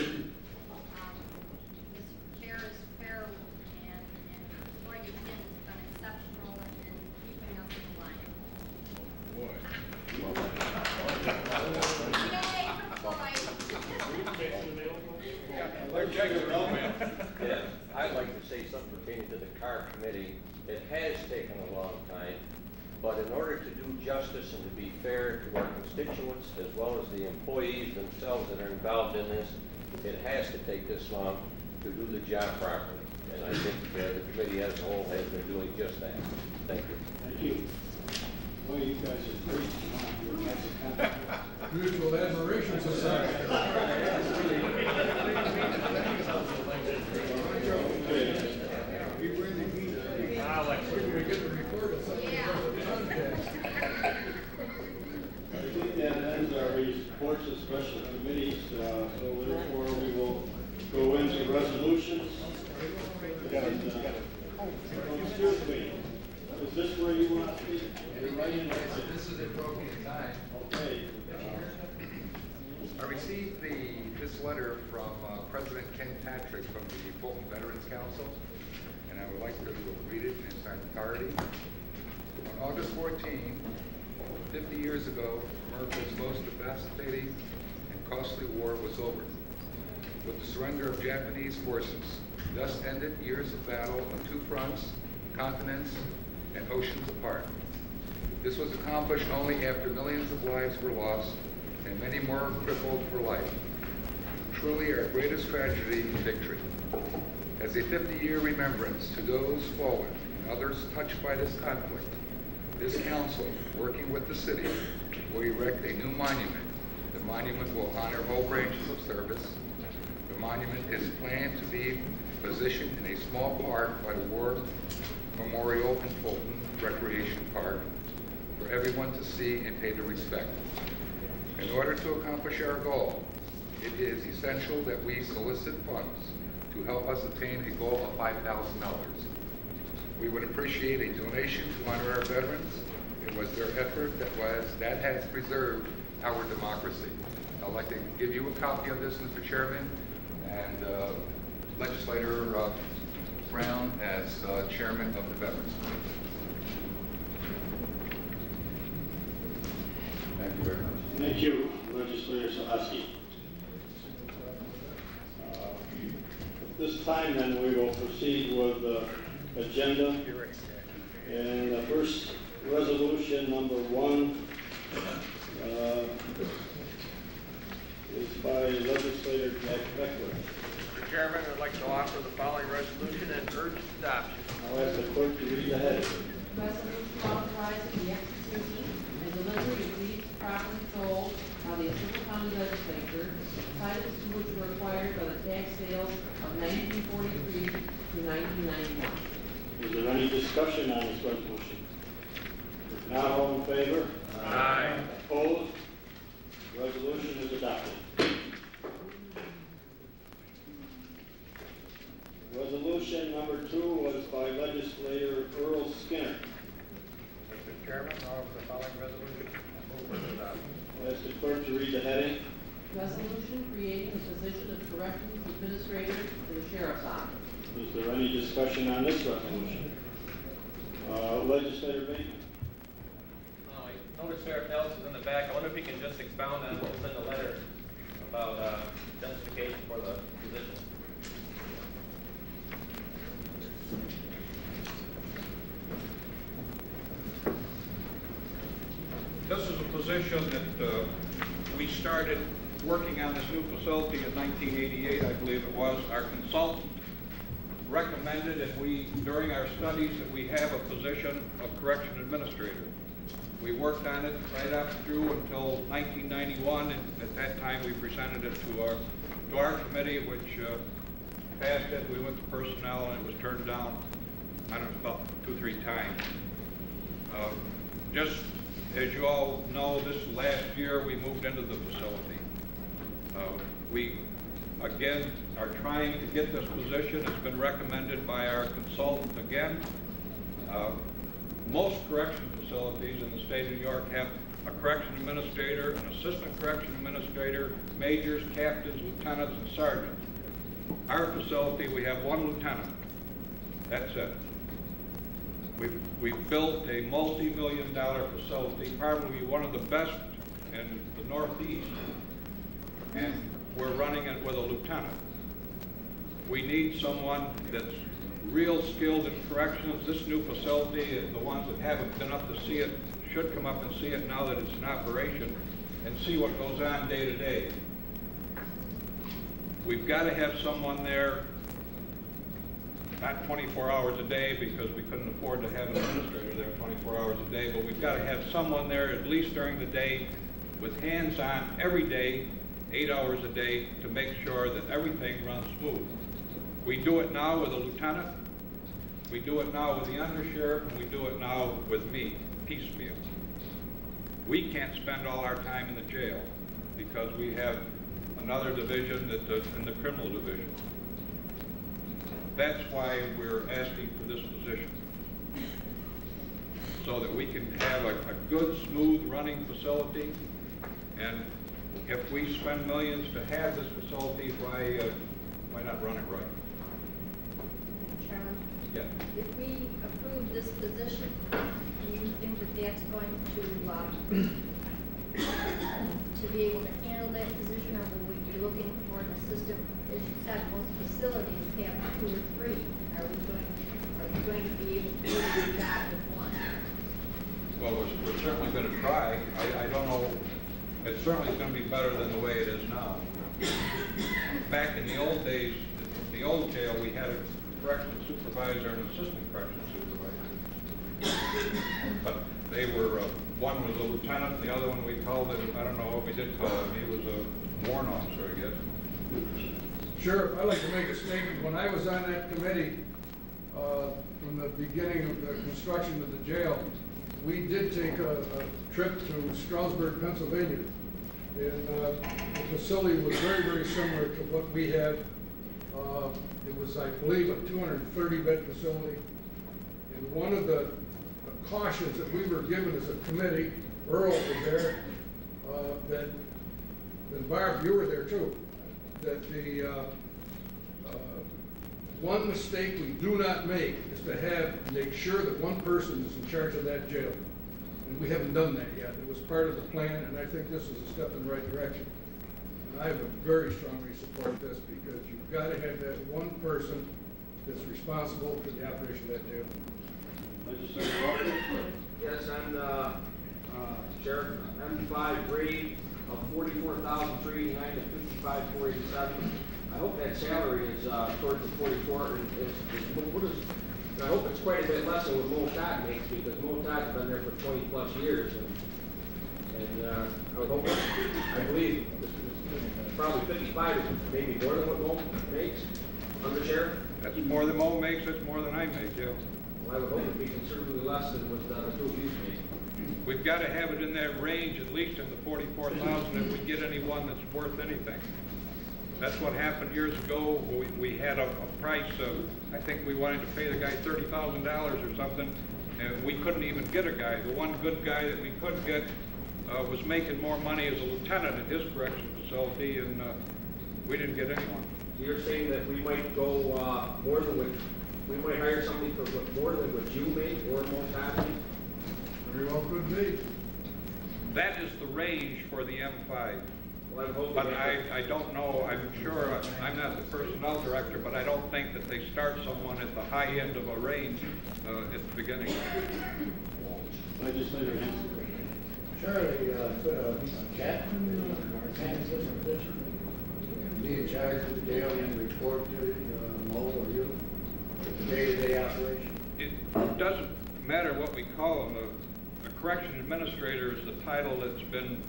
S14: this chair is fair and Floyd again has been exceptional in keeping us in line.
S19: Boy.
S3: Yeah, I'd like to say something pertaining to the car committee. It has taken a long time, but in order to do justice and to be fair to our constituents as well as the employees themselves that are involved in this, it has to take this long to do the job properly. And I think the committee as a whole has been doing just that. Thank you.
S1: Thank you. Well, you guys are great. You're guys are kind of
S16: Mutual Admiration Society. We get the report of something from the context.
S1: I think that ends our reports of special committees, so therefore we will go into resolutions. Excuse me, is this where you want to be? You're right in there.
S20: This is appropriate time.
S1: Okay.
S20: I received this letter from President Ken Patrick from the Fulton Veterans Council, and I would like to read it in its entirety. On August 14, 50 years ago, America's most devastating and costly war was over. With the surrender of Japanese forces, thus ended years of battle on two fronts, continents, and oceans apart. This was accomplished only after millions of lives were lost and many more crippled for life. Truly our greatest tragedy and victory. As a 50-year remembrance to those fallen and others touched by this conflict, this council, working with the city, will erect a new monument. The monument will honor all branches of service. The monument is planned to be positioned in a small park by the War Memorial and Fulton Recreation Park for everyone to see and pay their respect. In order to accomplish our goal, it is essential that we solicit funds to help us attain a goal of $5,000. We would appreciate a donation to honor our veterans. It was their effort that has preserved our democracy. I'd like to give you a copy of this, Mr. Chairman, and Legislator Brown as Chairman of the Veterans Committee.
S19: Thank you very much.
S1: Thank you, Legislator Sahaski. At this time, then, we will proceed with the agenda. And the first resolution, number 1, is by Legislator Jack Beckler.
S3: Mr. Chairman, I'd like to offer the following resolution and urge its adoption.
S1: I'll ask the clerk to read the heading.
S2: Resolution authorizing the execution and delivery of deeds properly sold by the Oswego County Legislature, titles to which were acquired by the tax sales of 1943 through 1991.
S1: Is there any discussion on this resolution? If not, all in favor?
S3: Aye.
S1: Opposed? Resolution is adopted. Resolution Resolution number 2 was by Legislator Earl Skinner.
S13: Mr. Chairman, I offer the following resolution. I move for adoption.
S1: Ask the clerk to read the heading.
S2: Resolution creating the position of corrections administrator for the sheriff's office.
S1: Is there any discussion on this resolution? Legislator Bateman.
S21: I noticed Sheriff Nelson is in the back. I wonder if he can just expound on what was in the letter about justification for the position.
S22: This is a position that we started working on this new facility in 1988, I believe it was. Our consultant recommended, and we, during our studies, that we have a position of correction administrator. We worked on it right up through until 1991, and at that time we presented it to our committee, which passed it. We went to personnel, and it was turned down, I don't know, about 2 or 3 times. Just as you all know, this last year we moved into the facility. We, again, are trying to get this position. It's been recommended by our consultant again. Most correction facilities in the state of New York have a correction administrator, an assistant correction administrator, majors, captains, lieutenants, and sergeants. Our facility, we have 1 lieutenant. That's it. We've built a multi-million-dollar facility, probably one of the best in the Northeast, and we're running it with a lieutenant. We need someone that's real skilled in corrections. This new facility, the ones that haven't been up to see it, should come up and see it now that it's in operation and see what goes on day to day. We've got to have someone there, not 24 hours a day because we couldn't afford to have an administrator there 24 hours a day, but we've got to have someone there at least during the day with hands on every day, 8 hours a day, to make sure that everything runs smooth. We do it now with a lieutenant, we do it now with the undersheriff, and we do it now with me, piecemeal. We can't spend all our time in the jail because we have another division that's in the criminal division. That's why we're asking for this position, so that we can have a good, smooth running facility. And if we spend millions to have this facility, why not run it right?
S14: Chairman?
S22: Yeah.
S14: If we approve this position, do you think that that's going to be able to handle that position, or will we be looking for an assistant? As you said, most facilities have 2 or 3. Are we going to be able to do the job with 1?
S22: Well, we're certainly going to try. I don't know. It certainly is going to be better than the way it is now. Back in the old days, the old jail, we had a corrections supervisor and assistant corrections supervisor. But they were, one was a lieutenant, and the other one we called him, I don't know what we did call him, he was a warrant officer, I guess.
S16: Sheriff, I'd like to make a statement. When I was on that committee, from the beginning of the construction of the jail, we did take a trip to Stroudsburg, Pennsylvania. And the facility was very, very similar to what we have. It was, I believe, a 230-bed facility. And one of the cautions that we were given as a committee, Earl was there, and Barb, you were there too, that the one mistake we do not make is to make sure that one person is in charge of that jail. And we haven't done that yet. It was part of the plan, and I think this is a step in the right direction. And I would very strongly support this because you've got to have that one person that's responsible for the operation of that jail.
S1: Legislator Walker?
S23: Yes, I'm the Sheriff, M5 grade of 44,389 to 55,487. I hope that salary is towards the 44, and I hope it's quite a bit less than what Mo Todd makes, because Mo Todd's been there for 20 plus years, and I would hope, I believe, probably 55 is maybe more than what Mo makes, under Sheriff.
S22: That's more than Mo makes, that's more than I make, yeah.
S23: Well, I would hope it'd be considerably less than what the 2 of you make.
S22: We've got to have it in that range, at least in the 44,000, if we get anyone that's worth anything. That's what happened years ago. We had a price of I think we wanted to pay the guy $30,000 or something, and we couldn't even get a guy. The one good guy that we could get was making more money as a lieutenant at his correction facility, and we didn't get anyone.
S23: So you're saying that we might go more than what, we might hire somebody for more than what you make or more time?
S16: Very well could be.
S22: That is the range for the M5.
S23: Well, I'm hoping
S22: But
S23: that-
S22: I don't know, I'm sure, I'm not the personnel director, but I don't think that they start someone at the high end of a range at the beginning.
S1: Legislator Hanson.
S5: Surely, could a captain or this position be in charge of the jail and report to Mo or you, the day-to-day operation?
S22: It doesn't matter what we call them. A correction administrator is the title that's been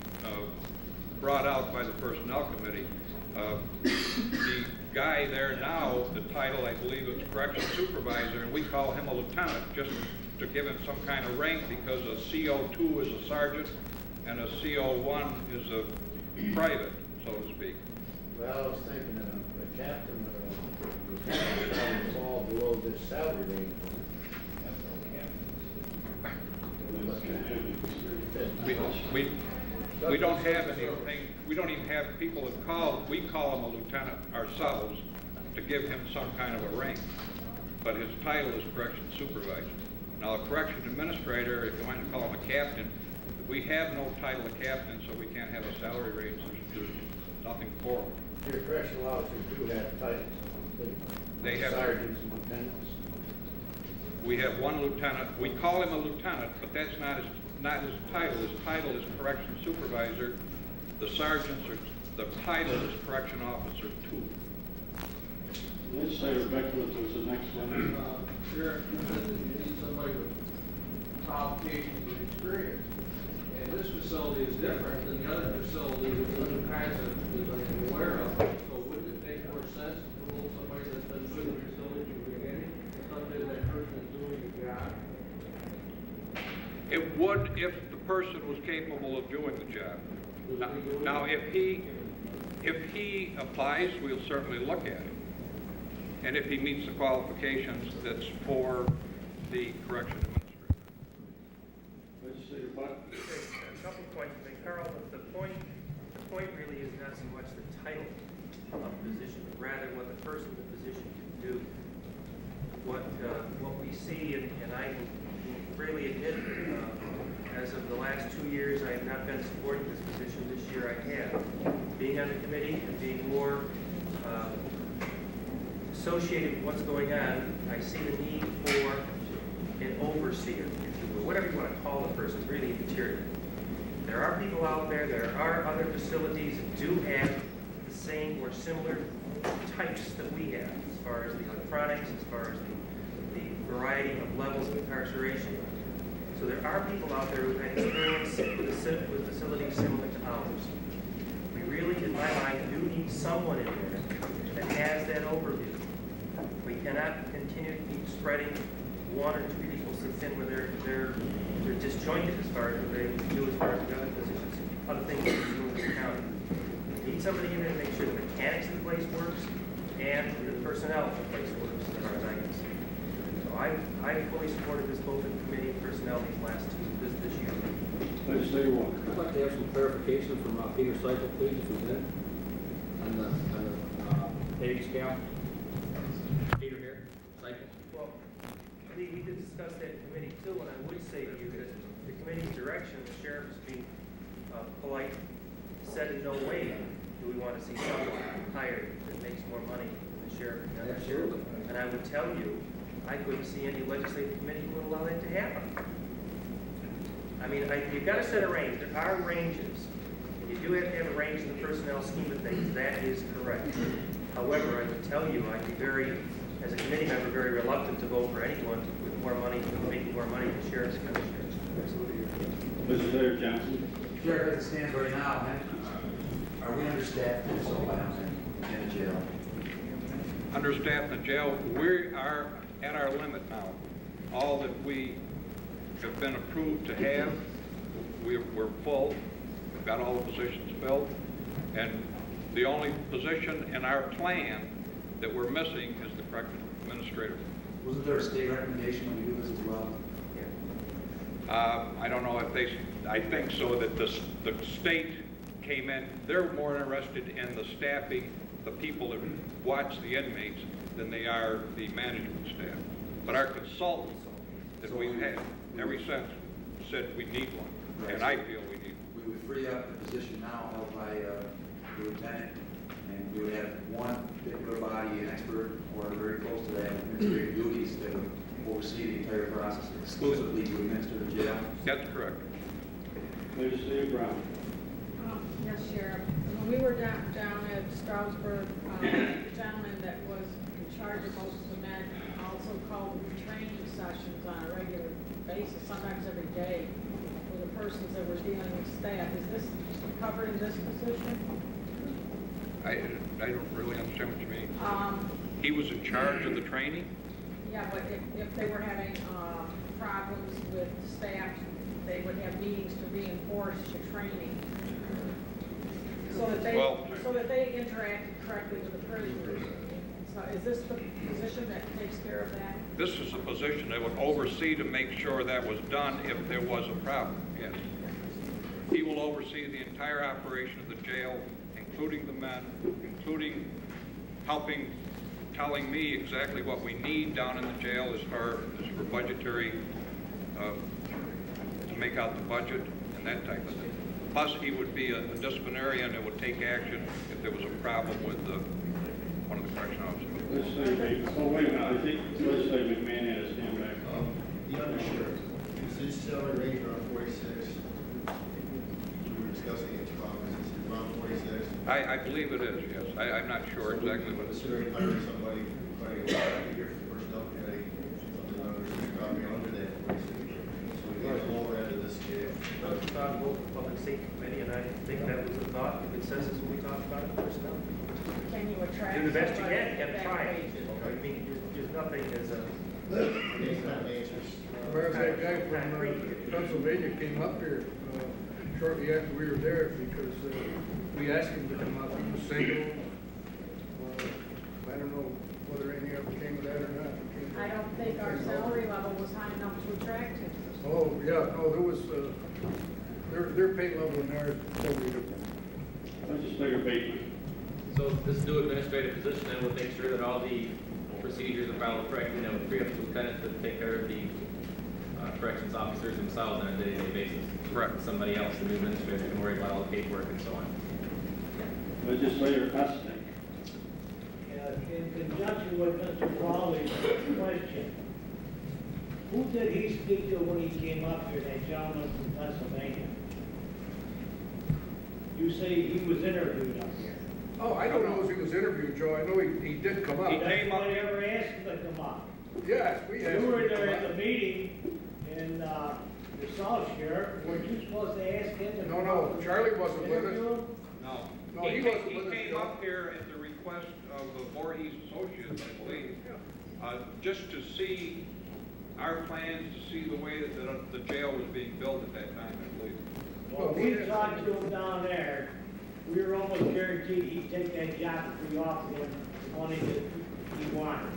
S22: brought out by the personnel committee. The guy there now, the title, I believe, is correction supervisor, and we call him a lieutenant just to give him some kind of rank, because a CO2 is a sergeant and a CO1 is a private, so to speak.
S5: Well, I was thinking of a captain or a lieutenant would fall below this salary range.
S22: We don't have anything, we don't even have people that call, we call him a lieutenant ourselves to give him some kind of a rank, but his title is correction supervisor. Now, a correction administrator, if you want to call him a captain, we have no title of captain, so we can't have a salary range. There's nothing for him.
S5: Your correctional officers do have titles.
S22: They have
S5: sergeants and lieutenants.
S22: We have one lieutenant. We call him a lieutenant, but that's not his title. His title is correction supervisor. The sergeants are, the title is correction officer 2.
S1: Legislator Beckwith was the next one.
S8: Sheriff, you said that you need somebody with qualifications and experience. And this facility is different than the other facilities with other kinds of that I'm aware of. So wouldn't it make more sense to pull somebody that's been with the facility from the beginning, something that person is doing the job?
S22: It would if the person was capable of doing the job. Now, if he applies, we'll certainly look at him. And if he meets the qualifications that's for the correction administrator.
S1: Legislator Buck.
S10: A couple points to make, Carl. The point really is not so much the title of the position, but rather what the person in the position can do. What we see, and I freely admit, as of the last 2 years, I have not been supporting this position. This year I have. Being on the committee and being more associated with what's going on, I see the need for an overseer, if you will, whatever you want to call the person, really immaterial. There are people out there, there are other facilities that do have the same or similar types that we have, as far as the electronics, as far as the variety of levels of incarceration. So there are people out there who have experience with facilities similar to ours. We really, in my mind, do need someone in there that has that overview. We cannot continue to keep spreading one or two people so thin where they're disjointed as far as what they do as far as the other positions, other things that we do in the county. We need somebody in there to make sure the mechanics of the place works and the personnel of the place works, as far as I can see. So I fully supported this both in committee and personnel these last this year.
S1: Legislator Walker.
S23: I'd like to have some clarification from Peter Seifel, please, if you can, on the pay scale. Peter here, Seifel.
S10: Well, we did discuss that in committee too, and I would say to you that the committee's direction, the sheriff is being polite, said in no way do we want to see someone hired that makes more money than the sheriff.
S23: Absolutely.
S10: And I would tell you, I couldn't see any legislative committee who would allow that to happen. I mean, you've got to set a range. There are ranges. You do have to have a range in the personnel scheme of things. That is correct. However, I would tell you, I'd be very, as a committee member, very reluctant to vote for anyone with more money, making more money than sheriff's commissioners. Absolutely.
S1: Legislator Johnson.
S11: Sheriff, as it stands right now, are we understaffed in the jail?
S22: Understaffed in the jail, we are at our limit now. All that we have been approved to have, we're full. We've got all the positions filled. And the only position in our plan that we're missing is the correctional administrator.
S11: Wasn't there a state recommendation when you do this as well?
S22: I don't know if I think so, that the state came in, they're more interested in the staffing, the people that watch the inmates, than they are the management staff. But our consultant that we've had ever since said we need one, and I feel we need one.
S11: We would free up the position now held by the lieutenant, and we would have one particular body, an expert, or very close to that, administrative duties that would oversee the entire process exclusively to administer the jail.
S22: That's correct.
S1: Legislator Brown.
S4: Yes, Sheriff. When we were down at Stroudsburg, the gentleman that was in charge of most of the men also called training sessions on a regular basis, sometimes every day, for the persons that were dealing with staff. Is this covered in this position?
S22: I don't really understand what you mean. He was in charge of the training?
S4: Yeah, but if they were having problems with staff, they would have meetings to reinforce the training. So that they interacted correctly with the prisoners. So is this the position that takes care of that?
S22: This is a position that would oversee to make sure that was done if there was a problem, yes. He will oversee the entire operation of the jail, including the men, including telling me exactly what we need down in the jail as far as for budgetary, to make out the budget and that type of thing. Plus, he would be a disciplinarian that would take action if there was a problem with one of the correction officers.
S1: Wait a minute, I think Legislator McMahon had his hand back.
S15: The undersheriff, is his salary range around 46? We were discussing it, Tom, is it around 46?
S22: I believe it is, yes. I'm not sure exactly what it is.
S15: Considering hiring somebody, finding a year for personnel committee, something under that 46. So we get the lower end of this scale.
S10: That was thought of the Public Safety Committee, and I think that was the thought, the consensus when we talked about it personnel.
S4: Can you attract?
S10: Do the best you
S4: somebody
S10: can,
S4: that
S10: try it.
S4: wages?
S10: I mean, there's nothing as a.
S16: Whereas that guy from Pennsylvania came up here shortly after we were there because we asked him to come up. He was single. I don't know whether anything ever came of that or not.
S4: I don't think our salary level was high enough to attract him.
S16: Oh, yeah, no, there was, their pay level in there is totally different.
S1: Legislator Bateman.
S21: So this new administrative position then would make sure that all the procedures are followed correctly, and it would free up the lieutenants to take care of the corrections officers themselves on a day-to-day basis.
S22: Correct.
S21: Somebody else, the new administrator, can worry about all the paperwork and so on.
S1: Legislator Estes.
S6: In conjunction with Mr. Crawley's question, who did he speak to when he came up here, that gentleman from Pennsylvania? You say he was interviewed up here.
S16: Oh, I don't know if he was interviewed, Joe. I know he did come up.
S6: He came up. Nobody ever asked him to come up.
S16: Yes, we asked him.
S6: You were
S16: to come
S6: there at
S16: up.
S6: the meeting in the South Sheriff. Weren't you supposed to ask him to come up?
S16: No, Charlie wasn't with us.
S6: Interview him?
S22: No. He came up here at the request of the Voorhees Associates, I believe, just to see our plans, to see the way that the jail was being built at that time, I believe.
S6: Well, we talked to him down there. We were almost guaranteed he'd take that job if we offered him the money that he wanted.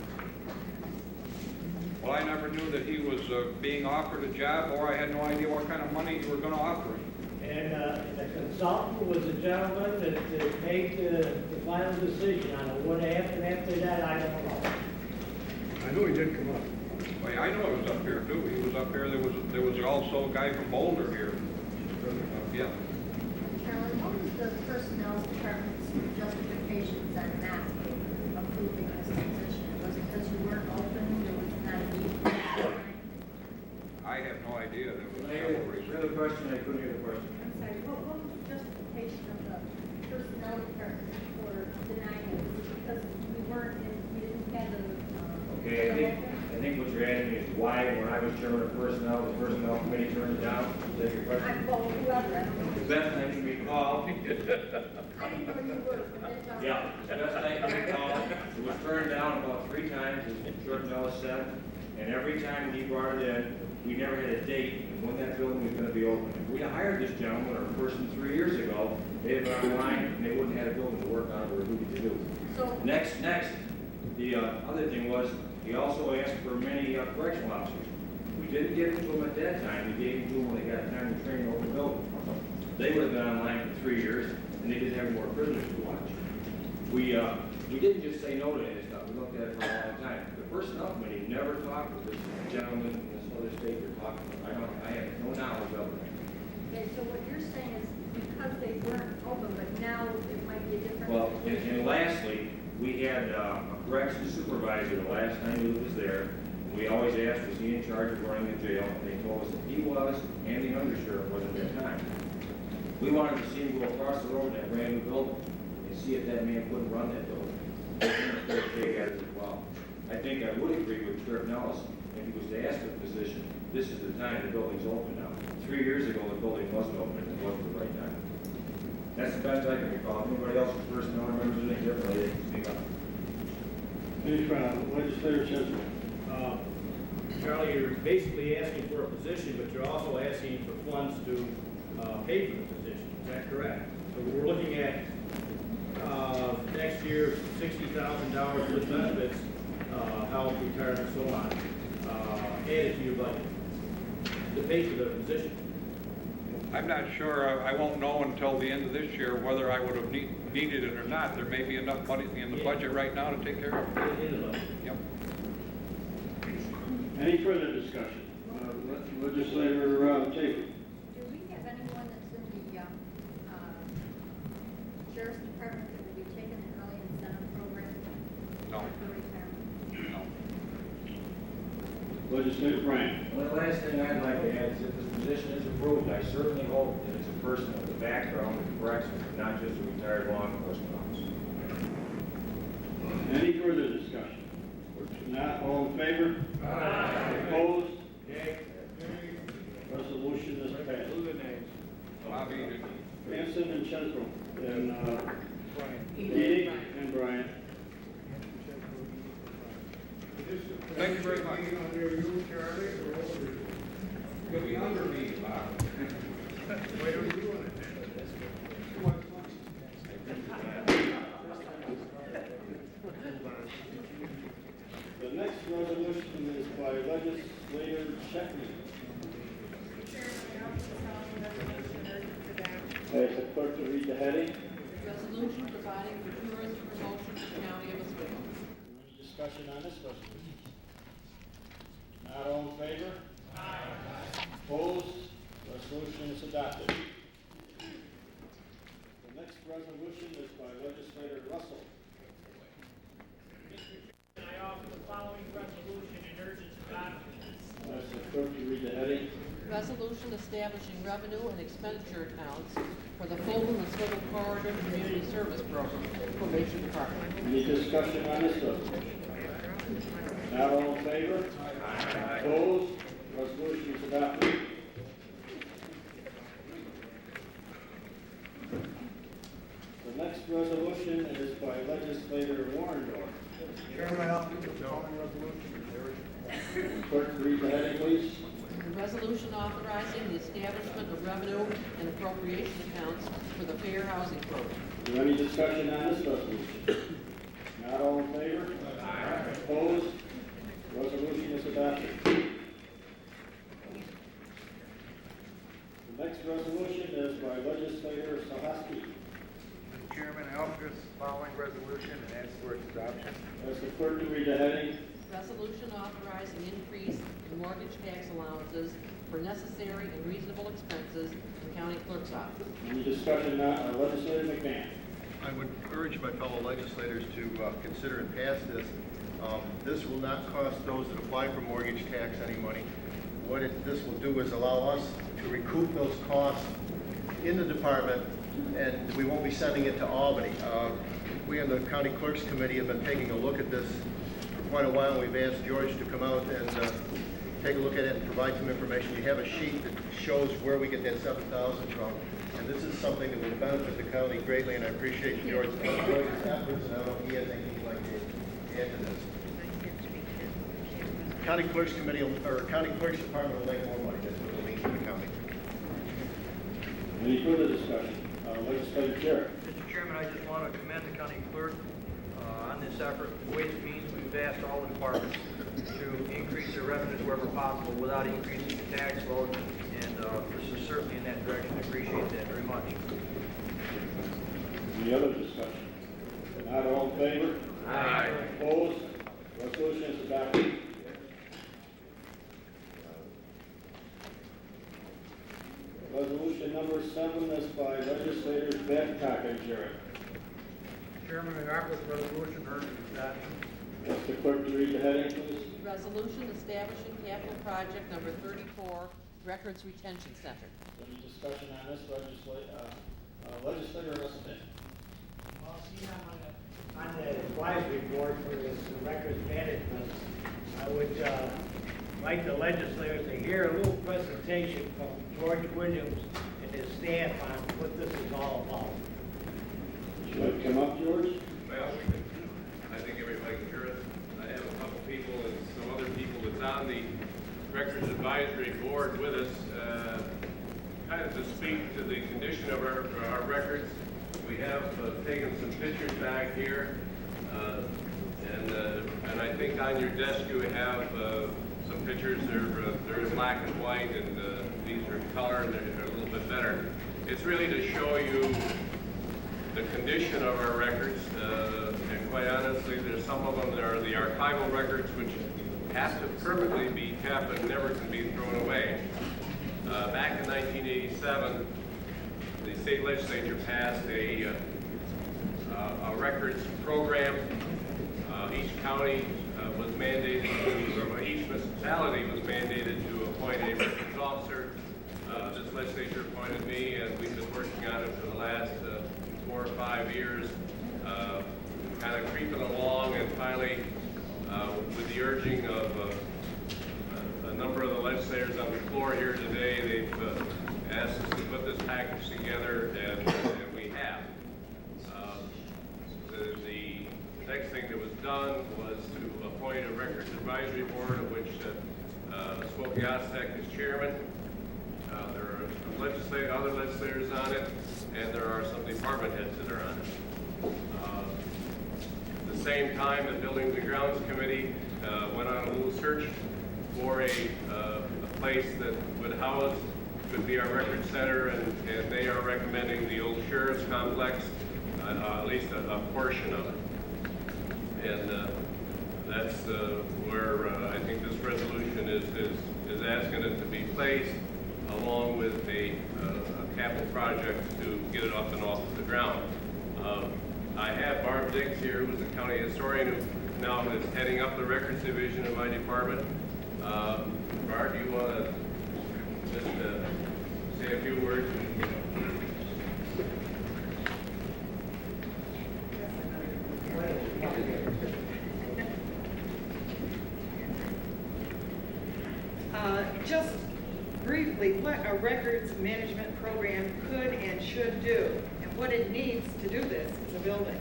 S22: Well, I never knew that he was being offered a job, or I had no idea what kind of money you were going to offer him.
S6: And the consultant was a gentleman that made the final decision on it. What happened after that, I don't know.
S16: I know he did come up.
S22: Well, I know it was up here too. He was up here. There was also a guy from Boulder here. Yeah.
S14: Carolyn, what was the personnel department's justifications on not approving this position? Was it because you weren't open, there was not a need?
S22: I have no idea. There was
S12: several reasons. Another question, I couldn't hear the question.
S14: I'm sorry, what was the justification of the personnel department for denying it? Was it because we didn't have the,
S12: Okay, I think what you're asking is why, when I was chairman of personnel, the personnel committee turned it down? Is that your question?
S14: well, whoever, I don't know.
S12: The best I can recall.
S14: I didn't know you were, but that's all.
S12: Yeah, the best I can recall, it was turned down about 3 times, as Jordan Ellis said, and every time he brought it in, we never had a date of when that building was going to be open. If we hired this gentleman or person 3 years ago, they'd have been online and they wouldn't have had a building to work on or a duty to do.
S14: So
S12: Next, the other thing was, He also asked for many correctional officers. We didn't give them to them at that time, we gave them to them when they got time to train over the building. They would have been online for 3 years, and they didn't have any more prisoners to watch. We didn't just say no to any stuff, we looked at it for a long time. The personnel committee never talked with this gentleman in this other state we're talking about. I have no knowledge of it.
S14: Okay, so what you're saying is because they weren't open, but now it might be a different.
S12: Well, and lastly, we had a corrections supervisor the last time he was there. We always asked, was he in charge of running the jail? And they told us that he was, and the undersheriff was at that time. We wanted to see him go across the road in that brand new building and see if that man couldn't run that building. Take at it as well. I think I would agree with Sheriff Nellis if he was to ask the position. This is the time the building's open now. 3 years ago, the building wasn't open, and it wasn't the right time. That's the best I can recall. If anybody else with personnel remembers anything differently, they can speak up.
S1: Any legislator says,
S8: Charlie, you're basically asking for a position, but you're also asking for funds to pay for the position. Is that correct? So we're looking at next year $60,000 with benefits, health, retirement, so on, added to your budget to pay for the position.
S22: I'm not sure, I won't know until the end of this year whether I would have needed it or not. There may be enough money in the budget right now to take care of it.
S8: In the budget.
S22: Yep.
S1: any further discussion? Legislator Taylor.
S14: Do we have anyone that's in the sheriff's department that will be taking an early incentive program?
S22: No.
S14: For retirement?
S22: No.
S1: Legislator Bryant.
S12: Well, the last thing I'd like to add is if this position is approved, I certainly hope that it's a person with a background in corrections, not just a retired law enforcement officer.
S1: Any further discussion? If not, all in favor? Aye. Opposed?
S8: Yay.
S1: Resolution is passed.
S8: Who are the names?
S22: Bobby,
S1: Hanson and Chesbro, and
S8: Brian.
S1: Edie and Bryant.
S22: thank you very much.
S19: You'll be under me, Bob.
S1: The next resolution is by Legislator Chapman. Ask the clerk to read the heading.
S2: Resolution providing for tourism promotion in the county of Oswego.
S1: Any discussion on this resolution? Not all in favor? Aye. Opposed? Resolution is adopted. The next resolution is by Legislator Russell.
S6: I offer the following resolution in urgent adoption.
S1: Ask the clerk to read the heading.
S2: Resolution establishing revenue and expenditure accounts for the Fulton Oswego Corridor Community Service Program, Probation Department.
S1: Any discussion on this resolution? Not all in favor? Aye. Opposed? Resolution is adopted. The next resolution is by Legislator Warrendorf.
S5: Chairman, I'll do the following resolution.
S1: Clerk, read the heading, please.
S2: A resolution authorizing the establishment of revenue and appropriation accounts for the Fair Housing Program.
S1: Is there any discussion on this resolution? Not all in favor? Aye. Opposed? Resolution is adopted. The next resolution is by Legislator Sahaski.
S5: Mr. Chairman, I offer this following resolution and ask for its adoption.
S1: Ask the clerk to read the heading.
S2: Resolution authorizing increase in mortgage tax allowances for necessary and reasonable expenses in county clerk's office.
S1: Any discussion on Legislator McMahon?
S15: I would urge my fellow legislators to consider and pass this. This will not cost those that apply for mortgage tax any money. What this will do is allow us to recoup those costs in the department, and we won't be sending it to Albany. We on the County Clerks Committee have been taking a look at this for quite a while. We've asked George to come out and take a look at it and provide some information. You have a sheet that shows where we get that $7,000 from, and this is something that will benefit the county greatly, and I appreciate George's efforts, and I don't know if he has anything he'd like to add to this. County Clerks Committee, or County Clerks Department will make more money. That's what it means for the county.
S1: Any further discussion? Legislator Chair.
S6: Mr. Chairman, I just want to commend the county clerk on this effort. The Ways and Means, we've asked all the departments
S13: to increase their revenues wherever possible without increasing the tax load, and this is certainly in that direction. I appreciate that very much.
S1: Any other discussion? Not all in favor?
S13: Aye.
S1: Opposed? Resolution is adopted. Resolution number 7 is by legislators Babcock and Jarrett.
S5: Chairman, I offer the resolution urging adoption.
S1: Ask the clerk to read the heading, please.
S2: Resolution establishing capital project number 34, Records Retention Center.
S1: Any discussion on this legislator Russell?
S6: Well, see, on the advisory board for this records management, I would like the legislators to hear a little presentation from George Williams and his staff on what this is all about.
S1: Should I come up, George?
S8: Well, I think everybody can hear it. I have a couple people and some other people that's on the Records Advisory Board with us, kind of to speak to the condition of our records. We have taken some pictures back here, and I think on your desk you have some pictures. They're in black and white, and these are in color, and they're a little bit better. It's really to show you the condition of our records, and quite honestly, there's some of them that are the archival records, which have to permanently be kept and never can be thrown away. Back in 1987, the state legislature passed a records program. Each county was mandated to, or each municipality was mandated to appoint a records officer. This legislature appointed me, and we've been working on it for the last 4 or 5 years, kind of creeping along, and finally, with the urging of a number of the legislators on the floor here today, they've asked us to put this package together, and we have. The next thing that was done was to appoint a records advisory board, of which Smokey Ostek is chairman. There are some other legislators on it, and there are some department heads that are on it. At the same time, the Buildings and Grounds Committee went on a little search for a place that would house, could be our record center, and they are recommending the old sheriff's complex, at least a portion of it. And that's where I think this resolution is asking it to be placed, along with a capital project to get it up and off the ground. I have Barb Diggs here, who's the county historian, who now is heading up the records division in my department. Barb, do you want to just say a few words?
S7: Just briefly, what a records management program could and should do, and what it needs to do this is a building.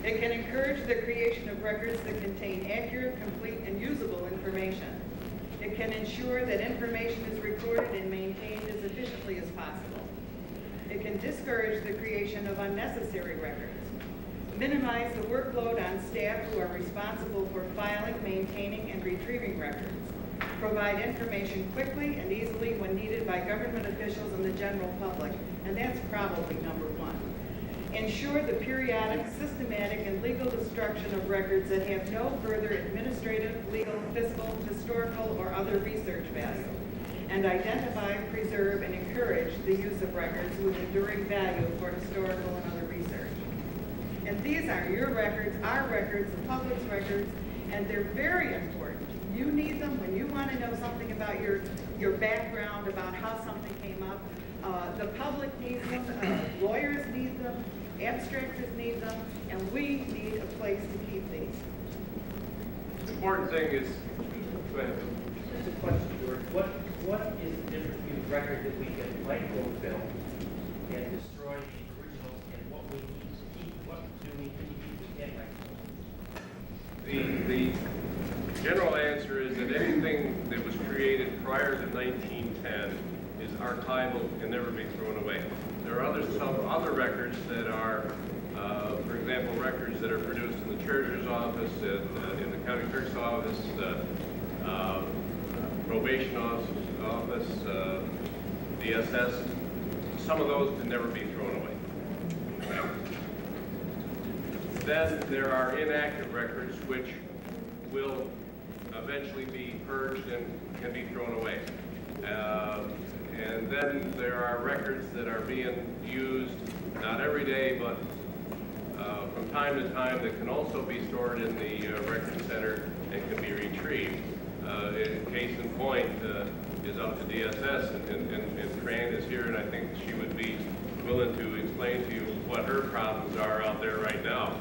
S7: It can encourage the creation of records that contain accurate, complete, and usable information. It can ensure that information is recorded and maintained as efficiently as possible. It can discourage the creation of unnecessary records, minimize the workload on staff who are responsible for filing, maintaining, and retrieving records, provide information quickly and easily when needed by government officials and the general public, and that's probably number one. Ensure the periodic, systematic, and legal destruction of records that have no further administrative, legal, fiscal, historical, or other research value, and identify, preserve, and encourage the use of records with enduring value for historical and other research. And these are your records, our records, the public's records, and they're very important. You need them when you want to know something about your background, about how something came up. The public needs them, lawyers need them, abstractors need them, and we need a place to keep these.
S8: The important thing is, go ahead.
S10: Just a question, George. What is the difference between a record that we can microfilm and destroy the originals, and what we need to keep? What do we need to get microfilm?
S8: The general answer is that anything that was created prior to 1910 is archival, can never be thrown away. There are some other records that are, for example, records that are produced in the treasurer's office, in the county clerk's office,
S3: probation office, DSS, some of those can never be thrown away. Then there are inactive records which will eventually be purged and can be thrown away. And then there are records that are being used, not every day, but from time to time, that can also be stored in the record center and can be retrieved. In case in point is up to DSS, and Fran is here, and I think she would be willing to explain to you what her problems are out there right now.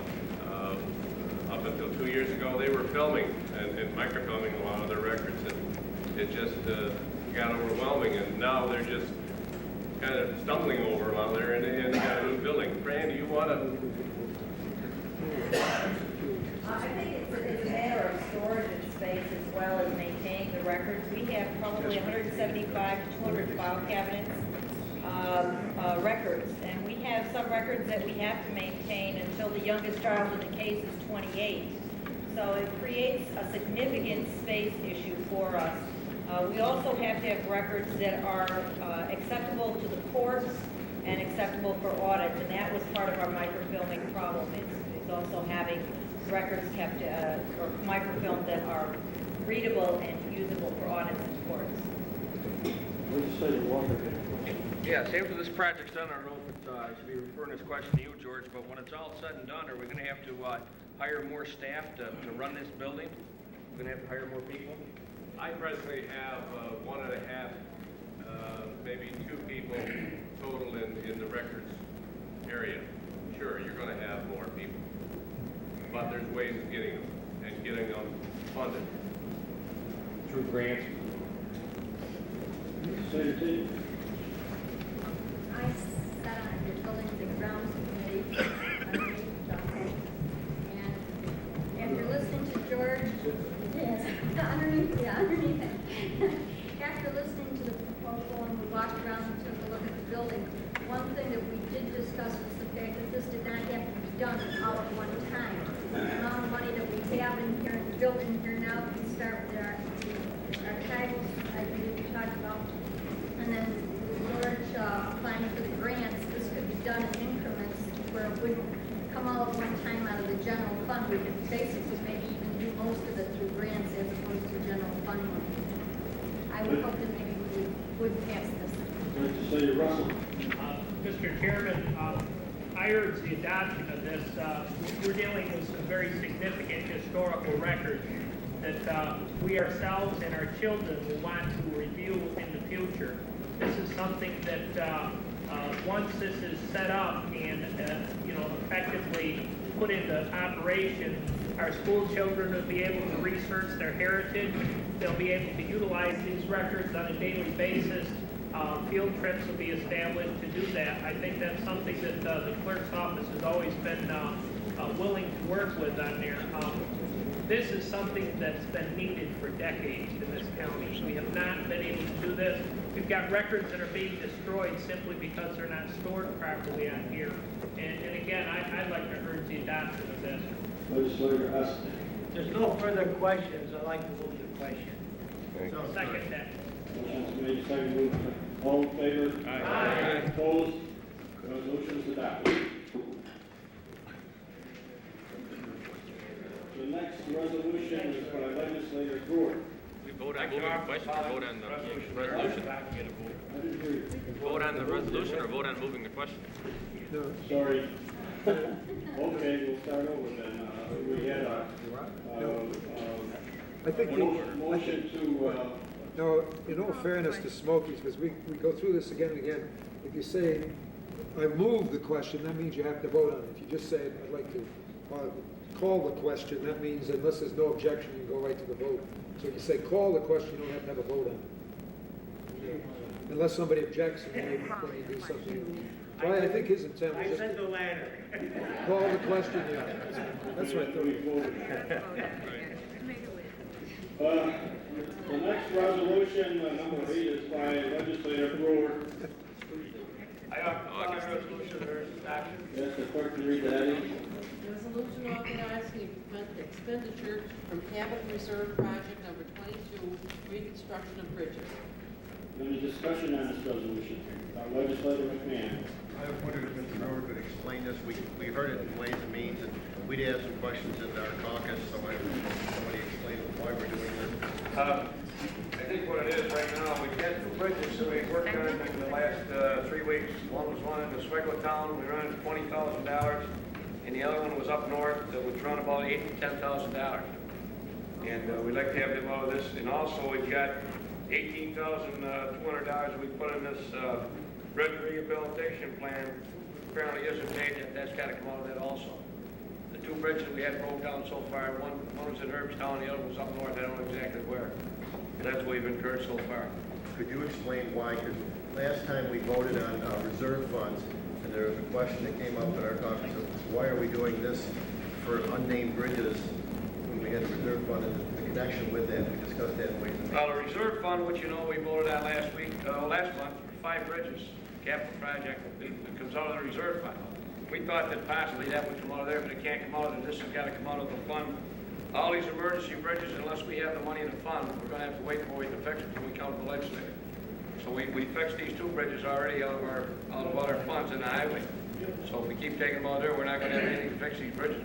S3: Up until 2 years ago, they were filming and microfilming a lot of their records, and it just got overwhelming, and now they're just kind of stumbling over while they're in new building. Fran, do you want to?
S9: I think it's a matter of storage and space as well as maintaining the records. We have probably 175 to 200 file cabinets records, and we have some records that we have to maintain until the youngest child in the case is 28. So it creates a significant space issue for us. We also have to have records that are acceptable to the courts and acceptable for audits, and that was part of our microfilming problem. It's also having records kept or microfilmed that are readable and usable for audits and courts.
S1: Legislator Walker.
S17: Yes, after this project's done, I don't know if I should be referring this question to you, George, but when it's all said and done, are we going to have to hire more staff to run this building? We're going to have to hire more people?
S3: I presently have 1.5, maybe 2 people total in the records area. Sure, you're going to have more people, but there's ways of getting them and getting them funded.
S17: Through grants?
S14: I sat on the Buildings and Grounds Committee and after listening to George, yes, underneath it. After listening to the proposal and we walked around and took a look at the building, one thing that we did discuss was the fact that this did not have to be done all at one time. The amount of money that we have in here in the building here now, we start with our archives, I believe we talked about, and then George applying for the grants, this could be done in increments where it wouldn't come all at one time out of the general fund. We could basically maybe even do most of it through grants as opposed to general fund money. I would hope that maybe we would pass this.
S1: Legislator Russell.
S6: Mr. Chairman, I urge the adoption of this. We're dealing with some very significant historical records that we ourselves and our children will want to review in the future. This is something that once this is set up and effectively put into operation, our school children will be able to research their heritage. They'll be able to utilize these records on a daily basis. Field trips will be established to do that. I think that's something that the clerk's office has always been willing to work with on there. This is something that's been needed for decades in this county. We have not been able to do this. We've got records that are being destroyed simply because they're not stored properly on here. And again, I'd like to urge the adoption of this.
S1: Legislator Huston.
S6: There's no further questions. I'd like to move the question. So second that.
S1: Motion's made, second moved. All in favor?
S6: Aye.
S1: Opposed? Resolution is adopted. The next resolution is by Legislator Brewer.
S21: We vote on moving the question or vote on the resolution?
S1: I didn't hear you.
S21: Vote on the resolution or vote on moving the question?
S1: Sorry. Okay, we'll start over then. We had a
S18: I think
S1: motion to...
S18: No, in all fairness to Smokies, because we go through this again and again, if you say, I move the question, that means you have to vote on it. If you just say, I'd like to call the question, that means unless there's no objection, you go right to the vote. So if you say call the question, you don't have to have a vote on it. Unless somebody objects, and then you do something. So I think his intent was
S6: I
S18: just
S6: said
S18: to
S6: the latter.
S18: call the question, yeah. That's right.
S1: The next resolution, number 8, is by Legislator Brewer.
S6: I offer resolution, there is action.
S1: Yes, the clerk can read the heading.
S2: Resolution authorizing expenditure from capital reserve project number 22, reconstruction of bridges.
S1: Any discussion on this resolution? Legislator McMahon.
S15: I wondered if Mr. Brewer could explain this. We heard it in Ways and Means, and we did have some questions in our caucus, so I somebody explain why we're doing this.
S17: I think what it is right now, we've got two bridges that we worked on in the last 3 weeks. One was one in Oswego town, we run it $20,000, and the other one was up north that was run about $8,000 to $10,000. And we'd like to have them out of this. And also we've got $18,200 we put in this bridge rehabilitation plan. Apparently isn't paid yet. That's got to come out of that also. The two bridges we had broke down so far, one was in Herbstown, the other was up north. I don't know exactly where. And that's what we've incurred so far.
S15: Could you explain why? Because last time we voted on reserve funds, and there was a question that came up in our caucus of why are we doing this for unnamed bridges when we had a reserve fund and the connection with that? We discussed that in Ways and Means.
S17: Well, the reserve fund, which you know we voted on last month, for 5 bridges, capital project, it comes out of the reserve fund. We thought that possibly that would come out of there, but it can't come out of it. This has got to come out of the fund. All these emergency bridges, unless we have the money in the fund, we're going to have to wait for it to fix it until we come to the legislature. So we fixed these 2 bridges already out of other funds in the highway. So if we keep taking them out there, we're not going to have anything to fix these bridges.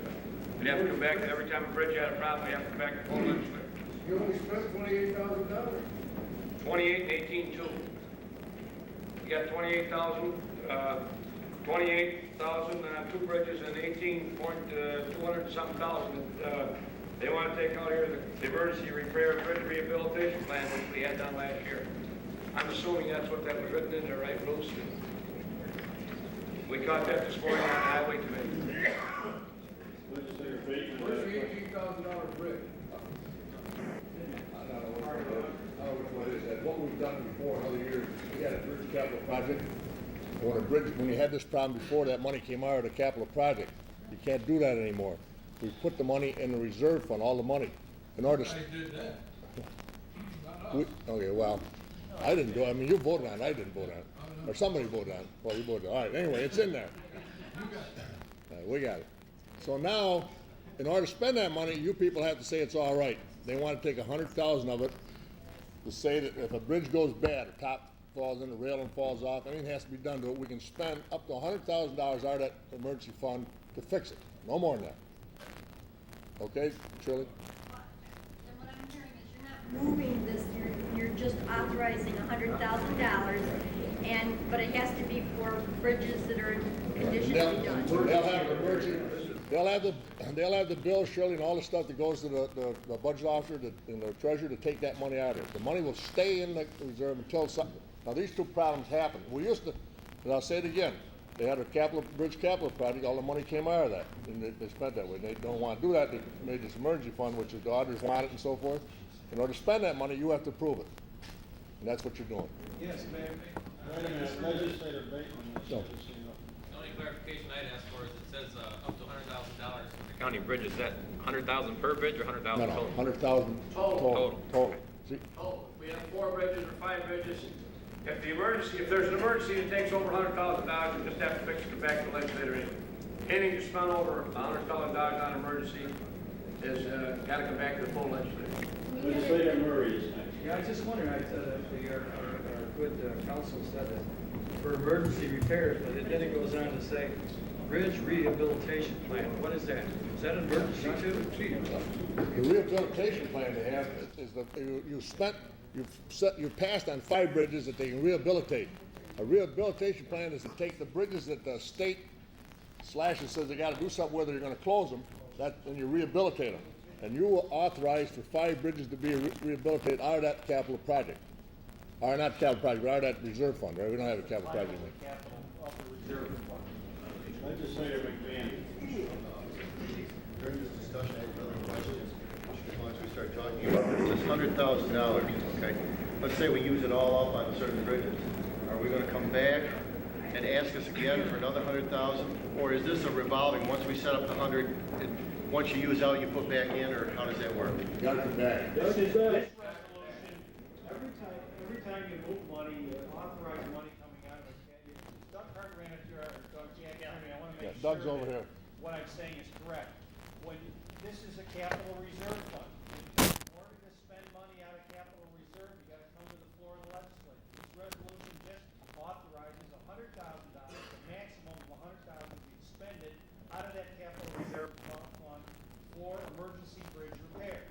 S17: We'd have to come back, every time a bridge had a problem, we have to come back to the full legislature.
S16: You only spent $28,000.
S17: 28 and 18 too. You got 28,000, 28,000, 2 bridges and 200 something thousand. They want to take out here the emergency repair bridge rehabilitation plan, which we had done last year. I'm assuming that's what that was written in there, right, Bruce? We caught that this morning on the highway committee.
S1: Legislator Bateman.
S16: Where's the $18,000 bridge?
S11: I don't know what it is. What we've done before in other years, we had a bridge capital project. When you had this problem before, that money came out of the capital project. You can't do that anymore. We put the money in the reserve fund, all the money, in order to.
S16: I did that.
S11: Okay, well, I didn't do it. I mean, you voted on it. I didn't vote on it. Or somebody voted on it. Well, you voted on it. All right, anyway, it's in there. We got it. So now, in order to spend that money, you people have to say it's all right. They want to take 100,000 of it to say that if a bridge goes bad, a top falls in, the railing falls off, anything has to be done to it, we can spend up to $100,000 out of that emergency fund to fix it. No more than that. Okay, Shirley?
S14: And what I'm hearing is you're not moving this, you're just authorizing $100,000, but it has to be for bridges that are in condition to be done.
S11: They'll have the bill, Shirley, and all the stuff that goes to the budget officer and the treasurer to take that money out of it. The money will stay in the reserve until something. Now, these 2 problems happen. We used to, and I'll say it again, they had a bridge capital project, all the money came out of that, and they spent that way. They don't want to do that. They made this emergency fund, which the auditors want it and so forth. In order to spend that money, you have to approve it. And that's what you're doing.
S8: Yes, ma'am.
S1: Wait a minute, Legislator Bateman.
S11: No.
S21: The only clarification I'd ask for is it says up to $100,000 for the county bridge. Is that 100,000 per bridge or 100,000
S11: No,
S21: total?
S11: 100,000 total. See?
S17: Total. We have 4 bridges or 5 bridges. If there's an emergency that takes over $100,000, you just have to fix it, come back to the legislator. Anything you spend over $100,000 on emergency is got to come back to the full legislature.
S1: Legislator Murray is next.
S8: Yeah, I just wondered, our good counsel said that for emergency repairs, but then it goes on to say bridge rehabilitation plan. What is that? Is that an emergency too?
S11: The rehabilitation plan they have is that you've passed on 5 bridges that they can rehabilitate. A rehabilitation plan is to take the bridges that the state slashes says they got to do something whether you're going to close them, and you rehabilitate them. And you will authorize for 5 bridges to be rehabilitated out of that capital project. Or not capital project, but out of that reserve fund, right? We don't have a capital project.
S1: Legislator McMahon.
S15: During this discussion, I have another question. Once we start talking about this $100,000, okay? Let's say we use it all up on certain bridges. Are we going to come back and ask us again for another $100,000? Or is this a revolving, once we set up the 100, once you use out, you put back in, or how does that work?
S11: You got to come back.
S8: Every time you move money, you authorize money coming out of it. Doug Hart ran it through, or Doug, I want to make sure
S11: Doug's over here.
S8: what I'm saying is correct. When
S6: this is a capital reserve fund. In order to spend money out of capital reserve, you gotta come to the floor of the legislature. This resolution just authorizes $100,000, the maximum of $100,000 to be expended out of that capital reserve fund for emergency bridge repairs.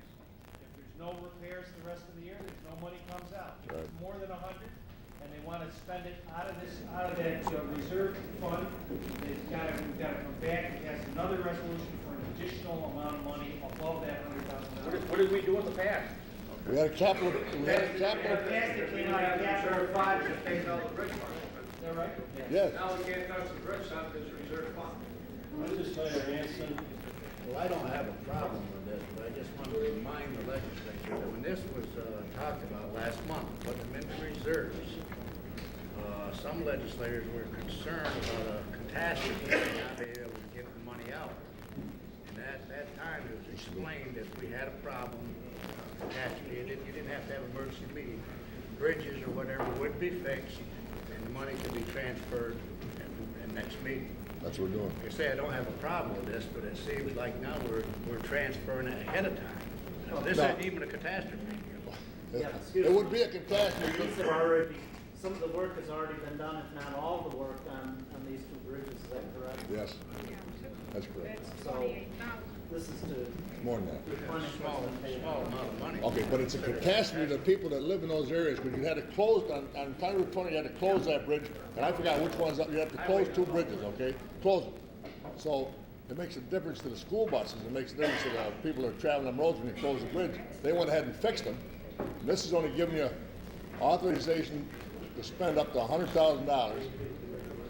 S6: If there's no repairs the rest of the year, there's no money comes out. If it's more than 100, and they want to spend it out of that reserve fund, we've got to come back and pass another resolution for an additional amount of money above that $100,000.
S17: What did we do in the past?
S11: We had a capital,
S6: In the past, it came out of capital funds that pays all the bridge funds. Is that right?
S11: yes.
S17: Now we can't touch the bridge out of this reserve fund.
S1: Legislator Hanson.
S5: Well, I don't have a problem with this, but I just want to remind the legislature that when this was talked about last month, putting them into reserves, some legislators were concerned about a catastrophe and not being able to get the money out. And at that time, it was explained that if we had a problem, catastrophe, you didn't have to have an emergency meeting. Bridges or whatever would be fixed, and the money could be transferred at the next meeting.
S11: That's what we're doing.
S5: Like I say, I don't have a problem with this, but it seems like now we're transferring it ahead of time. This isn't even a catastrophe.
S11: It would be a catastrophe.
S4: These have already, some of the work has already been done, if not all the work on these two bridges, is that correct?
S11: Yes, that's correct.
S4: So, this is to
S11: More than that.
S4: replenish what's been paid.
S5: Small amount of money.
S11: Okay, but it's a catastrophe to the people that live in those areas, because you had to close, on County Route 20, you had to close that bridge, and I forgot which ones, you have to close 2 bridges, okay? Close them. So it makes a difference to the school buses, it makes a difference to the people that are traveling them roads when you close the bridge. They went ahead and fixed them. And this is only giving you authorization to spend up to $100,000,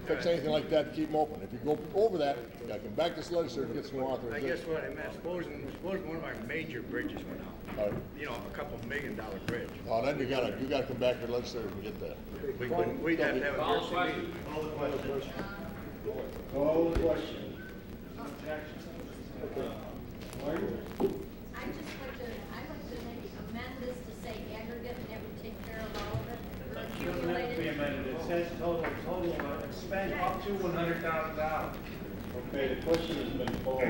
S11: fix anything like that, keep them open. If you go over that, you gotta come back to this legislature and get some more
S5: I
S11: authorization.
S5: guess what I meant, supposing one of our major bridges went out, you know, a $2 million bridge.
S11: Oh, then you gotta come back to the legislature and get that.
S5: We'd have to have
S17: Call the
S5: a
S17: question.
S5: meeting.
S1: Call the question. Call the question. Martin?
S14: I'd like to maybe amend this to say aggregate and that would take care of all of it.
S6: It doesn't have to be amended, it says total spend up to $100,000.
S1: Okay, the question has been posed.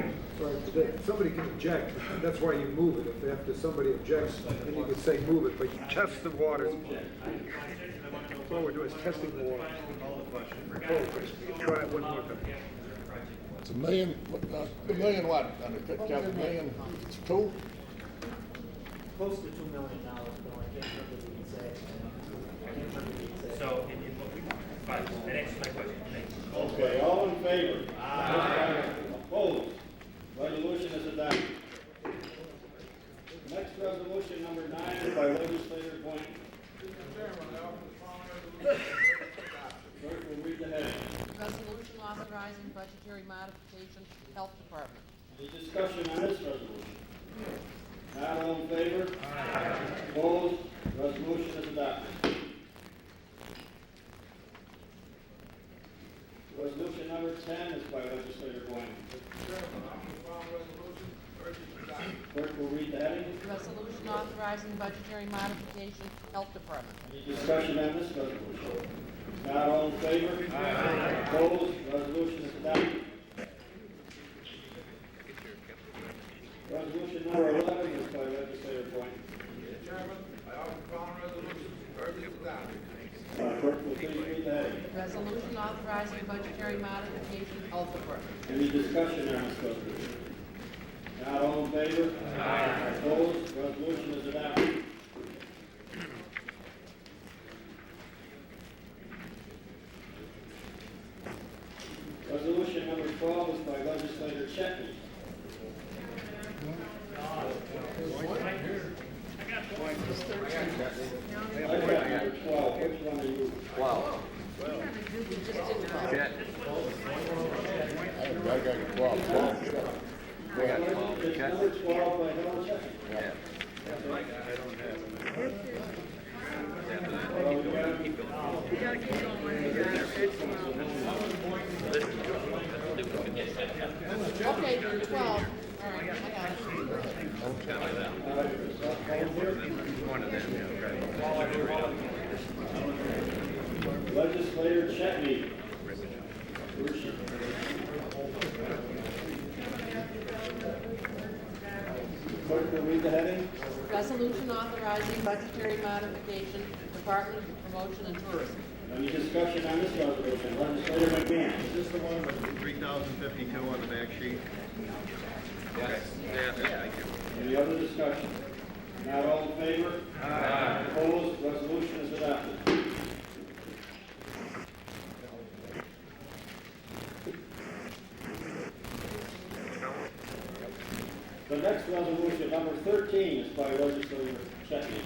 S18: Right, somebody can object, that's why you move it. If somebody objects, then you could say move it, but you test the waters. All we're doing is testing the waters. Try it one more time.
S11: It's $1 million, $1 million what, on the $1 million, it's 2?
S4: Close to $2 million, though, I can't remember the exact.
S10: So, fine, that answers my question. Thank you.
S1: Okay, all in favor? Aye. Opposed? Resolution is adopted. Next resolution, number 9, is by legislator Boynton. Clerk will read the heading.
S2: Resolution authorizing budgetary modification, Health Department.
S1: Any discussion on this resolution? Not all in favor? Aye. Opposed? Resolution is adopted. Resolution number 10 is by legislator Boynton. Clerk will read the heading.
S2: Resolution authorizing budgetary modification, Health Department.
S1: Any discussion on this resolution? Not all in favor? Aye. Opposed? Resolution is adopted. Resolution number 11 is by legislator Boynton.
S19: Chairman, I offer the following resolution, urgently adopted.
S1: Clerk will please read the heading.
S2: Resolution authorizing budgetary modification, Health Department.
S1: Any discussion on this resolution? Not all in favor? Aye. Opposed? Resolution is adopted. Resolution number 12 is by legislator Chetney. I got number 12. Which one are you?
S3: 12. Chet.
S11: I got 12.
S3: I got 12.
S1: It's
S3: Chet.
S1: number 12 by Helen Chetney.
S3: Yeah.
S2: Okay, you're 12. All right, I got it.
S3: One of them, yeah, right.
S1: Legislator Chetney. Where's she? Clerk will read the heading.
S2: Resolution authorizing budgetary modification, Department of Promotion and Tourism.
S1: Any discussion on this resolution? Legislator McMahon.
S13: Is this the one with 3,052 on the back sheet?
S3: Yes.
S13: Yeah, thank you.
S1: Any other discussion? Not all in favor?
S3: Aye.
S1: Opposed? Resolution is adopted. The next resolution, number 13, is by Legislator Chetney.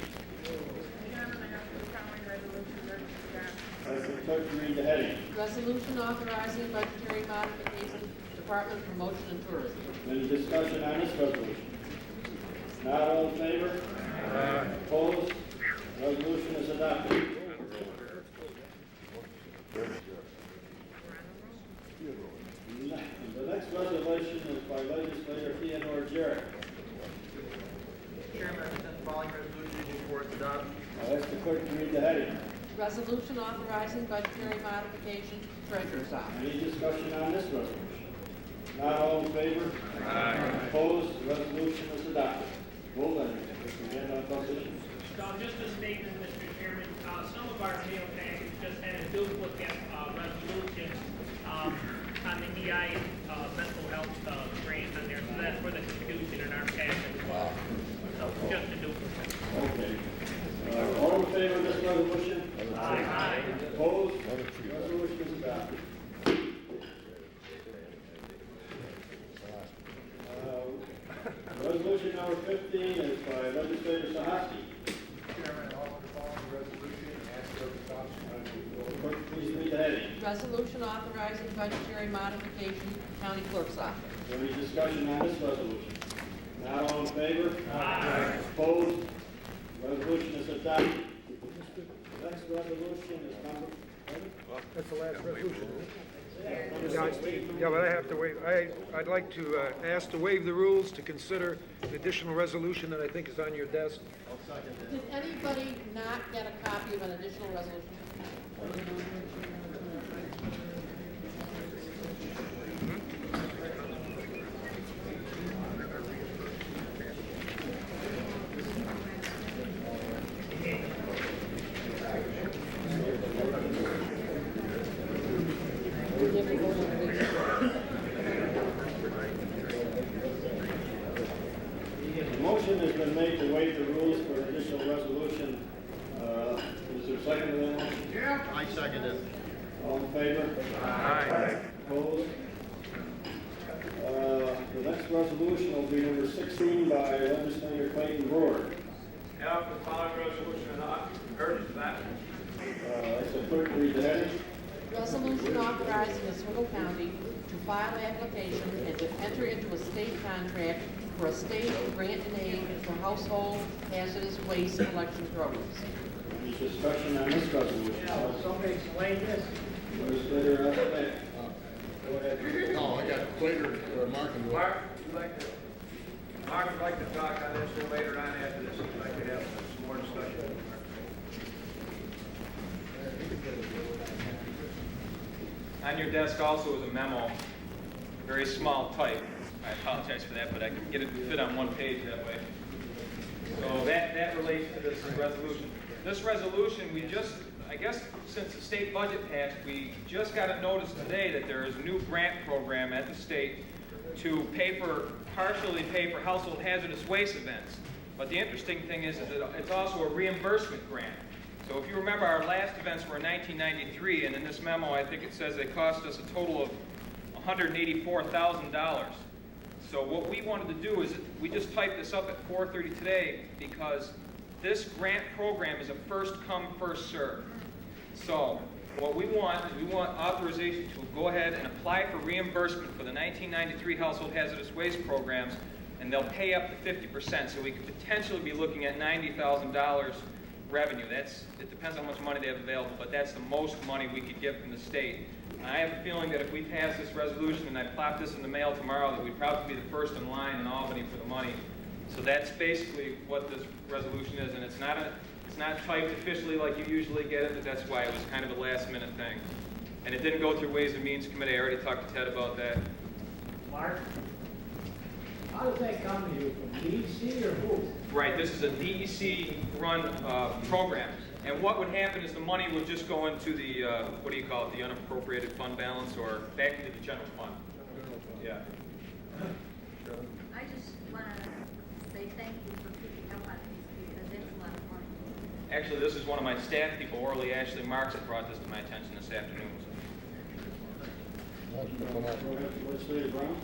S1: As the clerk read the heading.
S2: Resolution authorizing budgetary modification, Department of Promotion and Tourism.
S1: Any discussion on this resolution? Not all in favor? Opposed? Resolution is adopted. The next resolution is by Legislator Theodore Jarrett.
S6: Chairman, I present the following resolution before it's adopted.
S1: I'll ask the clerk to read the heading.
S2: Resolution authorizing budgetary modification, Treasurer's Office.
S1: Any discussion on this resolution? Not all in favor? Opposed? The resolution is adopted. Roll then. Again on opposition.
S12: Just a statement, Mr. Chairman, some of our mail package just had a duplicate resolution on the EI mental health grant on there, so that's where the confusion in our package. So just a duplicate.
S1: Okay. All in favor of this resolution?
S12: Aye.
S1: Opposed? Resolution is adopted. Resolution number 15 is by Legislator Sahasky.
S5: Chairman, I offer the following resolution and ask for adoption.
S1: Clerk, please read the heading.
S2: Resolution authorizing budgetary modification, County Clerk's Office.
S1: Any discussion on this resolution? Not all in favor? Opposed? Resolution is adopted. The next resolution is number...
S18: That's the last resolution. Yeah, but I have to waive, I'd like to ask to waive the rules to consider an additional resolution that I think is on your desk.
S2: Did anybody not get a copy of an additional resolution?
S1: The motion has been made to waive the rules for an additional resolution. Is there a second to that motion?
S13: Yeah. I second it.
S1: All in favor? Opposed? The next resolution will be number 16 by Legislator Clayton Brewer.
S17: Yeah, the following resolution urges that.
S1: As the clerk read the heading.
S2: Resolution authorizing Oswego County to file application and to enter into a state contract for a state grant and aid for household hazardous waste collection programs.
S1: Any discussion on this resolution?
S6: Somebody explain this?
S1: Legislator Estes.
S11: Go ahead. No, I got Slater, Mark and
S17: Mark would like to talk on this later on after this. We'd like to have some more discussion.
S10: On your desk also is a memo, very small type. I apologize for that, but I can get it to fit on one page that way. So that relates to this resolution. This resolution, we just, I guess since the state budget passed, we just got a notice today that there is a new grant program at the state to partially pay for household hazardous waste events. But the interesting thing is that it's also a reimbursement grant. So if you remember, our last events were in 1993, and in this memo, I think it says they cost us a total of $184,000. So what we wanted to do is, we just typed this up at 4:30 today because this grant program is a first come, first serve. So what we want is we want authorization to go ahead and apply for reimbursement for the 1993 household hazardous waste programs, and they'll pay up to 50%. So we could potentially be looking at $90,000 revenue. It depends on how much money they have available, but that's the most money we could get from the state. And I have a feeling that if we pass this resolution and I plop this in the mail tomorrow, that we'd probably be the first in line in Albany for the money. So that's basically what this resolution is, and it's not typed officially like you usually get it, but that's why it was kind of a last minute thing. And it didn't go through Ways and Means Committee. I already talked to Ted about that.
S6: Mark? How does that come to you, from DEC or who?
S10: Right, this is a DEC-run program. And what would happen is the money would just go into the, what do you call it, the unappropriated fund balance, or back into the general fund. Yeah.
S14: I just want to say thank you for picking up on these, because it's a lot of money.
S10: Actually, this is one of my staff people, Orly Ashley Marks, that brought this to my attention this afternoon.
S1: Legislator Brown?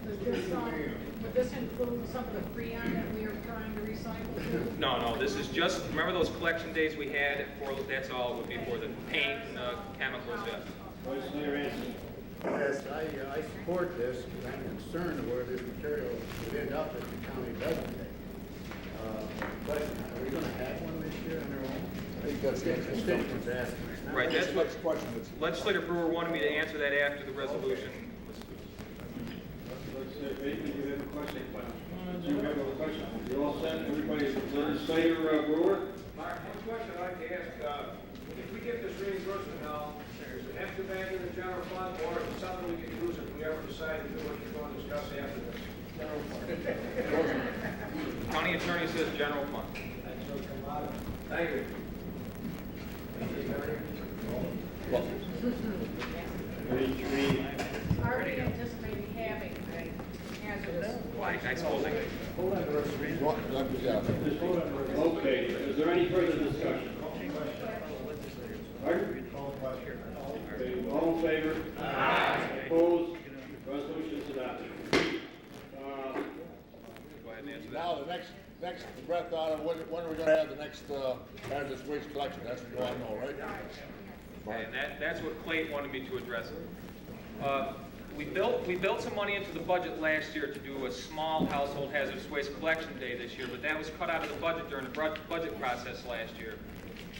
S2: Would this include some of the freon that we are trying to recycle?
S10: No, this is just, remember those collection days we had for, that's all would be for the paint and chemicals, yes.
S1: Legislator Anthony?
S5: Yes, I support this, because I'm concerned of where this material would end up if the county doesn't take it. But are we gonna have one this year on our own?
S11: I think that's the
S5: Constituents asking.
S10: Right, that's what
S11: question.
S10: Legislator Brewer wanted me to answer that after the resolution.
S1: Legislator Bateman, you have a question? You have a question? You all set? Everybody, Legislator Brewer?
S17: Mark, one question I'd like to ask, if we get this reimbursement now, does it have to go back in the general fund, or is it something we can use if we ever decide to do what you're going to discuss after this? General fund.
S10: County attorney says general fund.
S17: Thank you.
S2: Are we anticipating having a hazardous?
S10: I suppose they
S1: Okay, is there any further discussion? Pardon? Okay, all in favor? Aye. Opposed? Resolution's adopted.
S11: Now, the next breath out of when are we gonna have the next, hazardous waste collection? That's what you want to know, right?
S10: And that's what Clayton wanted me to address. We built some money into the budget last year to do a small household hazardous waste collection day this year, but that was cut out of the budget during the budget process last year.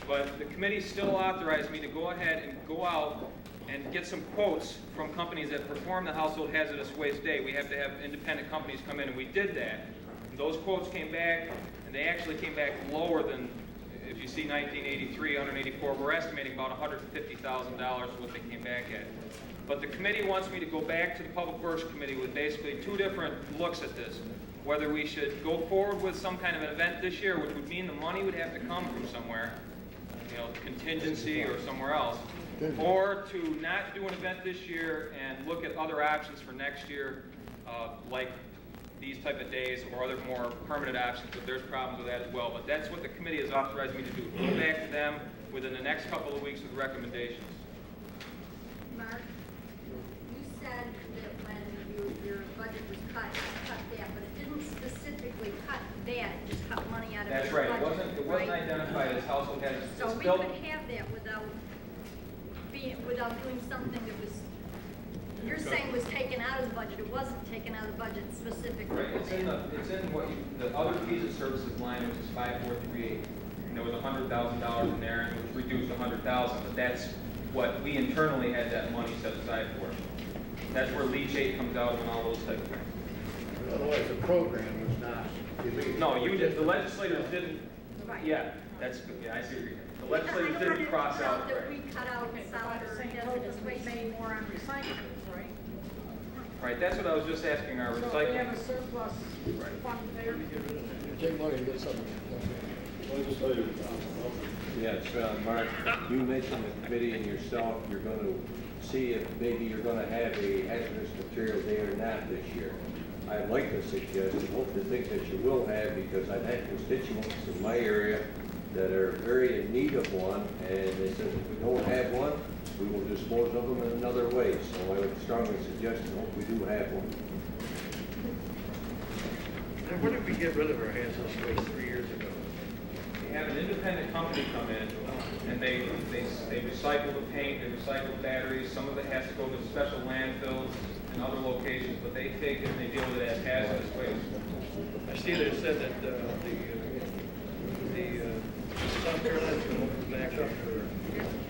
S10: But the committee still authorized me to go ahead and go out and get some quotes from companies that perform the household hazardous waste day. We have to have independent companies come in, and we did that. And those quotes came back, and they actually came back lower than, if you see 1983, 184, we're estimating about $150,000 is what they came back at. But the committee wants me to go back to the Public Works Committee with basically two different looks at this. Whether we should go forward with some kind of an event this year, which would mean the money would have to come from somewhere, you know, contingency or somewhere else, or to not do an event this year and look at other options for next year, like these type of days or other more permanent options, but there's problems with that as well. But that's what the committee has authorized me to do. Go back to them within the next couple of weeks with recommendations.
S14: Mark, you said that when your budget was cut that, but it didn't specifically cut that, it just cut money out of
S10: That's
S14: your
S10: right.
S14: budget.
S10: It wasn't identified as household hazardous.
S14: So
S10: It's
S14: we
S10: built-
S14: could have that without doing something that was, you're saying was taken out of the budget. It wasn't taken out of the budget specifically.
S10: Right, it's in what the other fees and services line, which is 5438. And there was $100,000 in there, and it was reduced to $100,000, but that's what we internally had that money set aside for. That's where leachate comes out and all those type of things.
S5: Otherwise, the program was not illegal.
S10: No, you did, the legislators didn't,
S14: Right.
S10: yeah, that's good, yeah, I see what you're saying. The
S14: Because
S10: legislators
S14: I don't
S10: didn't cross out,
S14: that
S10: right.
S14: we cut out solid or hazardous waste.
S2: Made more on recycling, right?
S10: Right, that's what I was just asking our
S2: So if we
S10: recycling.
S2: have a surplus fund there.
S11: Take money and get something.
S1: Legislator.
S3: Yes, Mark, you mentioned the committee and yourself, you're going to see if maybe you're going to have a hazardous material day or not this year. I'd like to suggest, and hope to think that you will have, because I've had constituents in my area that are very in need of one, and they said if we don't have one, we will dispose of them in another way. So I would strongly suggest and hope we do have one.
S6: Now, when did we get rid of our hazardous waste 3 years ago?
S10: They have an independent company come in, and they recycle the paint, they recycle batteries. Some of it has to go to special landfills and other locations, but they take it and they deal with it as hazardous waste.
S6: I see they said that the South Carolina's going to open back up for.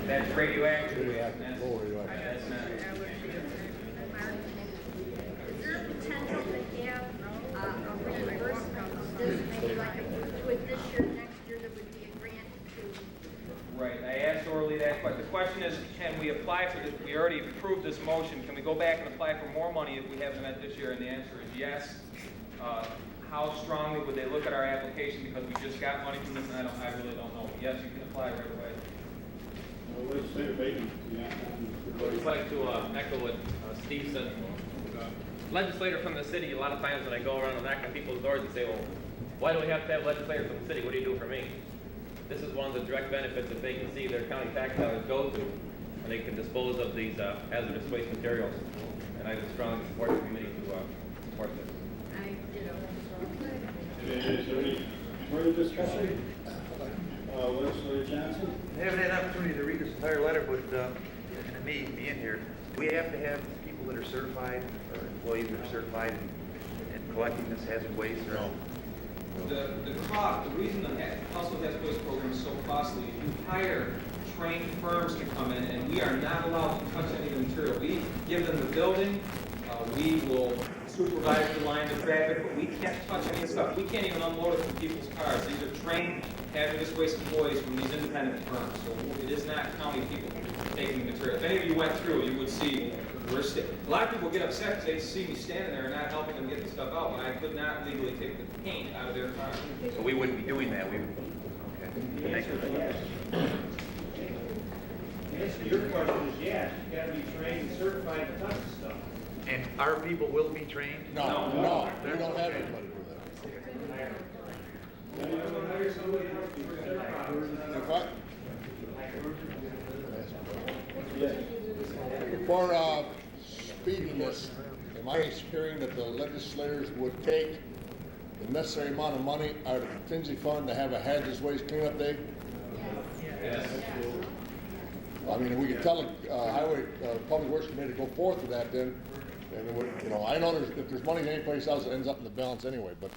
S10: That's radioactive.
S11: That's
S10: That's not.
S14: Is there a potential to have a reimbursement of this, maybe like if we do it this year, next year, there would be a grant to?
S10: Right, I asked Orly that question. The question is, can we apply for this? We already approved this motion. Can we go back and apply for more money if we have an event this year? And the answer is yes. How strongly would they look at our application because we just got money from this, and I really don't know. But yes, you can apply right away.
S1: Legislator Bateman,
S21: I'd just like to echo what Steve said. Legislator from the city, a lot of times when I go around and knock on people's doors and say, well, why do we have to have legislators from the city? What do you do for me? This is one of the direct benefits that they can see their county tax dollars go to, and they can dispose of these hazardous waste materials. And I would strongly support the committee to support this.
S1: Is there any further discussion? Legislator Johnson?
S20: I haven't had an opportunity to read this entire letter, but and me being here, do we have to have people that are certified or employees that are certified in collecting this hazard waste? Or no.
S10: The cost, the reason the household hazardous waste program is so costly, if you hire trained firms to come in, and we are not allowed to touch any of the material. We give them the building, we will supervise the line of traffic, but we can't touch any of the stuff. We can't even unload it from people's cars. These are trained hazardous waste employees from these independent firms. So it is not county people taking the material. If any of you went through, you would see a lot of people get upset because they see me standing there and not helping them get the stuff out, but I could not legally take the paint out of their car.
S20: So we wouldn't be doing that. We would. Okay. Thank you.
S6: The answer to your question is yes. You got to be trained and certified to touch the stuff.
S20: And our people will be trained?
S11: No, we don't have anybody for that. For speediness, am I hearing that the legislators would take the necessary amount of money out of the contingency fund to have a hazardous waste cleanup day?
S21: Yes.
S11: I mean, we could tell the Highway Public Works Committee to go forth with that then, and it would, you know, I know if there's money anyplace else, it ends up in the balance anyway, but,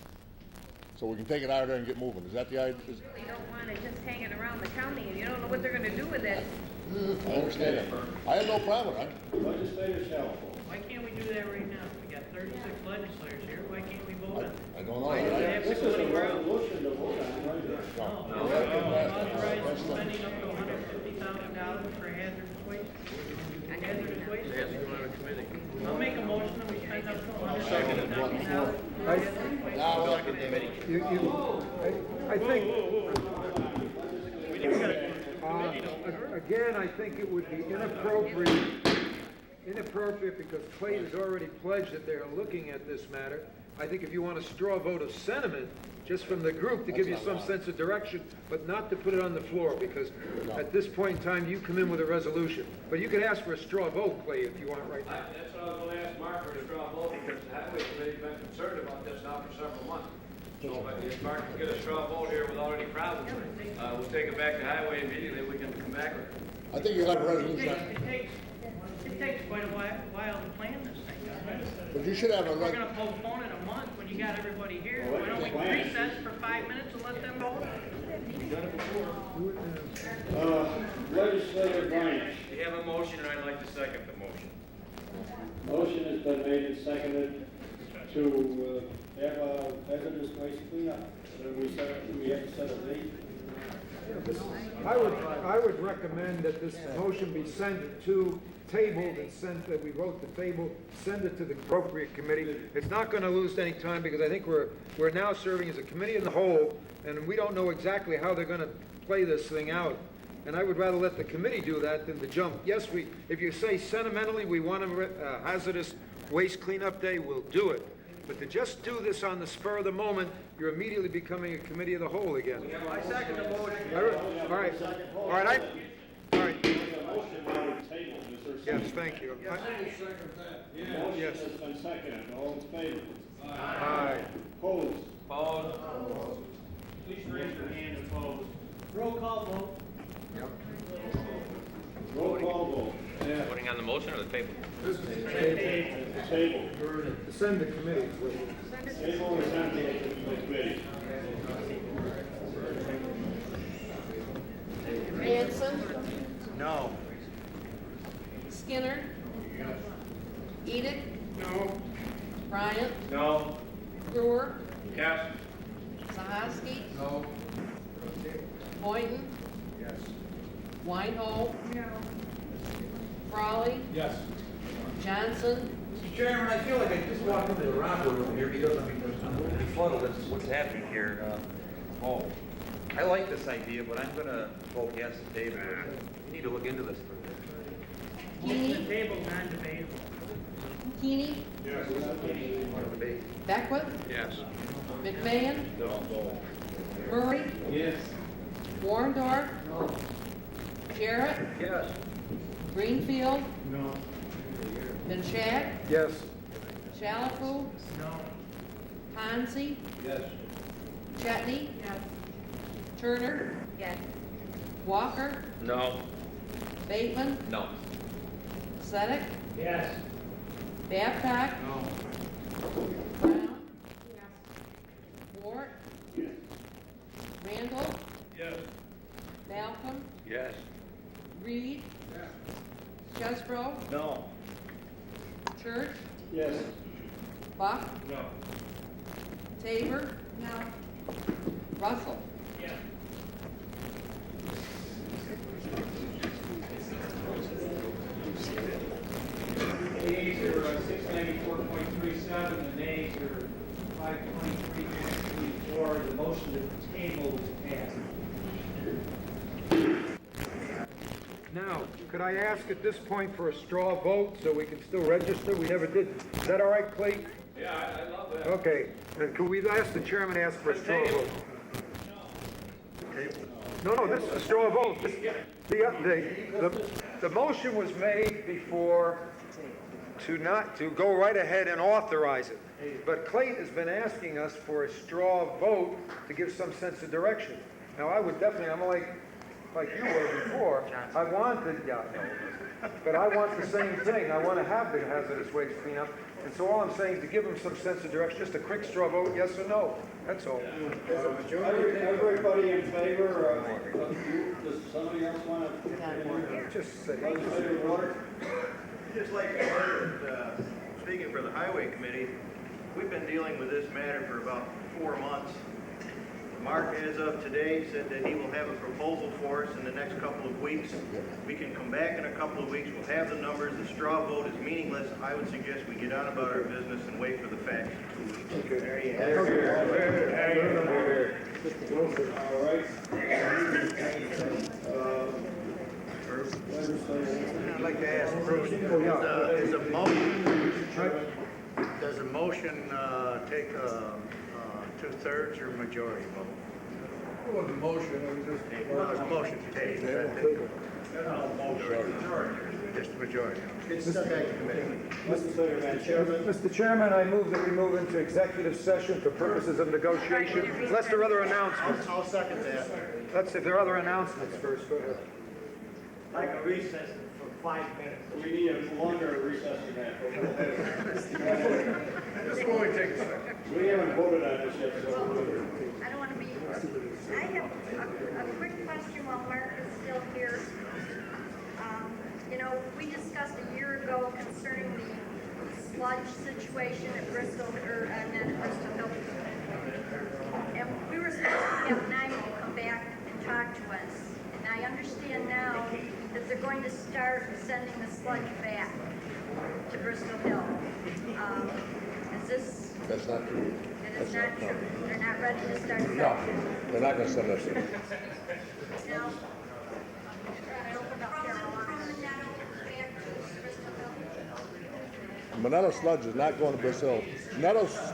S11: so we can take it out of there and get moving. Is that the idea?
S22: You don't want it just hanging around the county, and you don't know what they're gonna do with it.
S11: I understand that. I have no problem with it.
S1: Legislator Shell.
S23: Why can't we do that right now? We got 36 legislators here, why can't we vote on it?
S11: I don't know.
S23: Why do we have to
S1: This
S23: go
S1: is a
S23: anywhere else?
S1: resolution to vote on, right here.
S23: Authorize spending up to $150,000 for hazardous waste. Hazardous waste? I'll make a motion that we spend up to $150,000 for hazardous waste.
S18: I think, again, I think it would be inappropriate because Clay has already pledged that they're looking at this matter. I think if you want a straw vote of sentiment, just from the group to give you some sense of direction, but not to put it on the floor, because at this point in time, you come in with a resolution. But you can ask for a straw vote, Clay, if you want right now.
S17: That's what I was going to ask Mark for a straw vote, because the Highway Committee's been concerned about this now for several months. So if Mark can get a straw vote here without any problems, we'll take it back to Highway immediately, we can come back.
S11: I think you'll have a resolution.
S23: It takes quite a while to plan this thing, doesn't it?
S11: But you should have a
S23: We're gonna postpone it a month when you got everybody here. Why don't we recess for 5 minutes and let them vote?
S1: Legislator Bryant.
S17: We have a motion, and I'd like to second the motion.
S1: Motion has been made and seconded to have a hazardous waste cleanup. We have to set a date.
S18: I would recommend that this motion be sent to tabled and sent, that we vote the table, send it to the appropriate committee. It's not going to lose any time because I think we're now serving as a committee in the whole, and we don't know exactly how they're going to play this thing out. And I would rather let the committee do that than to jump. Yes, if you say sentimentally we want a hazardous waste cleanup day, we'll do it. But to just do this on the spur of the moment, you're immediately becoming a committee of the whole again.
S6: I second the motion.
S18: All right. Yes, thank you.
S1: Motion has been seconded. All in favor?
S18: Aye.
S1: Opposed?
S17: Opposed.
S6: Please raise your hand opposed. Roll call vote.
S1: Roll call vote.
S21: Voting on the motion or the table?
S1: Table.
S18: Send the committee.
S1: Table is sent to the committee.
S2: Hanson,
S20: No.
S2: Skinner, Edick,
S17: No.
S2: Bryant,
S17: No.
S2: Brewer,
S17: Yes.
S2: Zahaski,
S16: No.
S2: Boynton,
S16: Yes.
S2: Weinhold, Frawley,
S16: Yes.
S2: Johnson,
S20: Mr. Chairman, I feel like I just walked into the romper room here because I'm befuddled as to what's happening here. I like this idea, but I'm gonna vote yes to table it. We need to look into this further.
S23: The table non-debatable.
S2: Keeney,
S8: Yes.
S2: Beckwith,
S17: Yes.
S2: McMahon,
S17: No.
S2: Murray,
S8: Yes.
S2: Warndorf, Jarrett,
S17: Yes.
S2: Greenfield,
S8: No.
S2: Benchak,
S18: Yes.
S2: Shalfo,
S23: No.
S2: Hansi,
S8: Yes.
S2: Chetney, Turner,
S23: Yes.
S2: Walker,
S17: No.
S2: Bateman,
S17: No.
S2: Sedick,
S6: Yes.
S2: Babcock, Brown, Ward, Randall,
S8: Yes.
S2: Malcolm,
S17: Yes.
S2: Reed, Chesbro,
S17: No.
S2: Church,
S8: Yes.
S2: Buck,
S8: No.
S2: Tabor, Russell.
S12: Yeah.
S8: The yeas are 694.37, the nays are 523.34. The motion to table is passed.
S18: Now, could I ask at this point for a straw vote so we can still register? We never did. Is that all right, Clayton?
S17: Yeah, I love that.
S18: Okay, and could we ask the chairman to ask for a straw vote? No, this is a straw vote. The motion was made before to go right ahead and authorize it. But Clayton has been asking us for a straw vote to give some sense of direction. Now, I would definitely, I'm like you were before, I wanted, but I want the same thing. I want to have the hazardous waste cleanup. And so all I'm saying is to give them some sense of direction, just a quick straw vote, yes or no. That's all.
S1: Everybody in favor, does somebody else want to?
S18: Just say.
S1: Legislator Water?
S13: Just like I heard, speaking for the Highway Committee, we've been dealing with this matter for about 4 months. Mark, as of today, said that he will have a proposal for us in the next couple of weeks. We can come back in a couple of weeks, we'll have the numbers, the straw vote is meaningless. I would suggest we get on about our business and wait for the facts in 2 weeks. There you have it.
S1: All right.
S13: I'd like to ask Bruce, does a motion take 2/3 or majority vote?
S16: It wasn't a motion, it was just.
S13: Well, it's a motion to take. Just a majority. It's back to committee.
S18: Mr. Chairman, I move that we move into executive session for purposes of negotiation. Unless there are other announcements.
S13: I'll second that.
S18: If there are other announcements first, go ahead.
S6: Like a recess for 5 minutes.
S1: We need a longer recess than that.
S16: This will only take a second.
S1: We haven't voted on this yet, so.
S14: I don't want to be, I have a quick question while Mark is still here. You know, we discussed a year ago concerning the sludge situation at Bristol, or not at Bristol Hill. And we were supposed to have NIMO come back and talk to us. And I understand now that they're going to start sending the sludge back to Bristol Hill. Is this?
S11: That's not true.
S14: It is not true. They're not ready to start sending.
S11: No, they're not gonna send us in.
S14: Now,
S11: Monetto sludge is not going to Bristol Hill.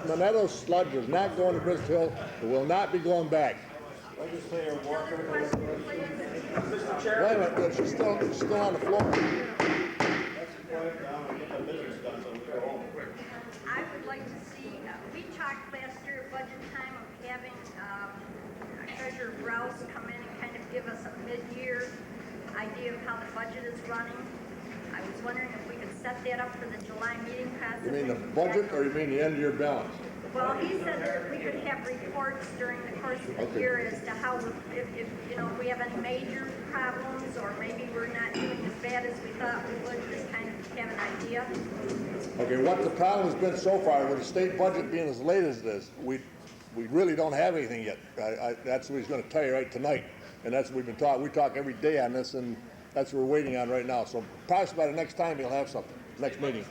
S11: Monetto sludge is not going to Bristol Hill. It will not be going back.
S1: Legislator Walker.
S11: Mr. Chairman. Wait a minute, she's still on the floor.
S1: Let's quiet down and get the business done so we go home.
S14: I would like to see, we talked last year at budget time of having Treasurer Browse come in and kind of give us a mid-year idea of how the budget is running. I was wondering if we could set that up for the July meeting
S11: You
S14: possibly.
S11: mean the budget or you mean the end of your balance?
S14: Well, he said that we could have reports during the course of the year as to how, if you know, if we have any major problems, or maybe we're not doing as bad as we thought we would, just kind of have an idea.
S11: Okay, what the problem has been so far with the state budget being as late as it is, we really don't have anything yet. That's what he's going to tell you right tonight, and that's what we've been talking. We talk every day on this, and that's what we're waiting on right now. So probably by the next time he'll have something. Next meeting.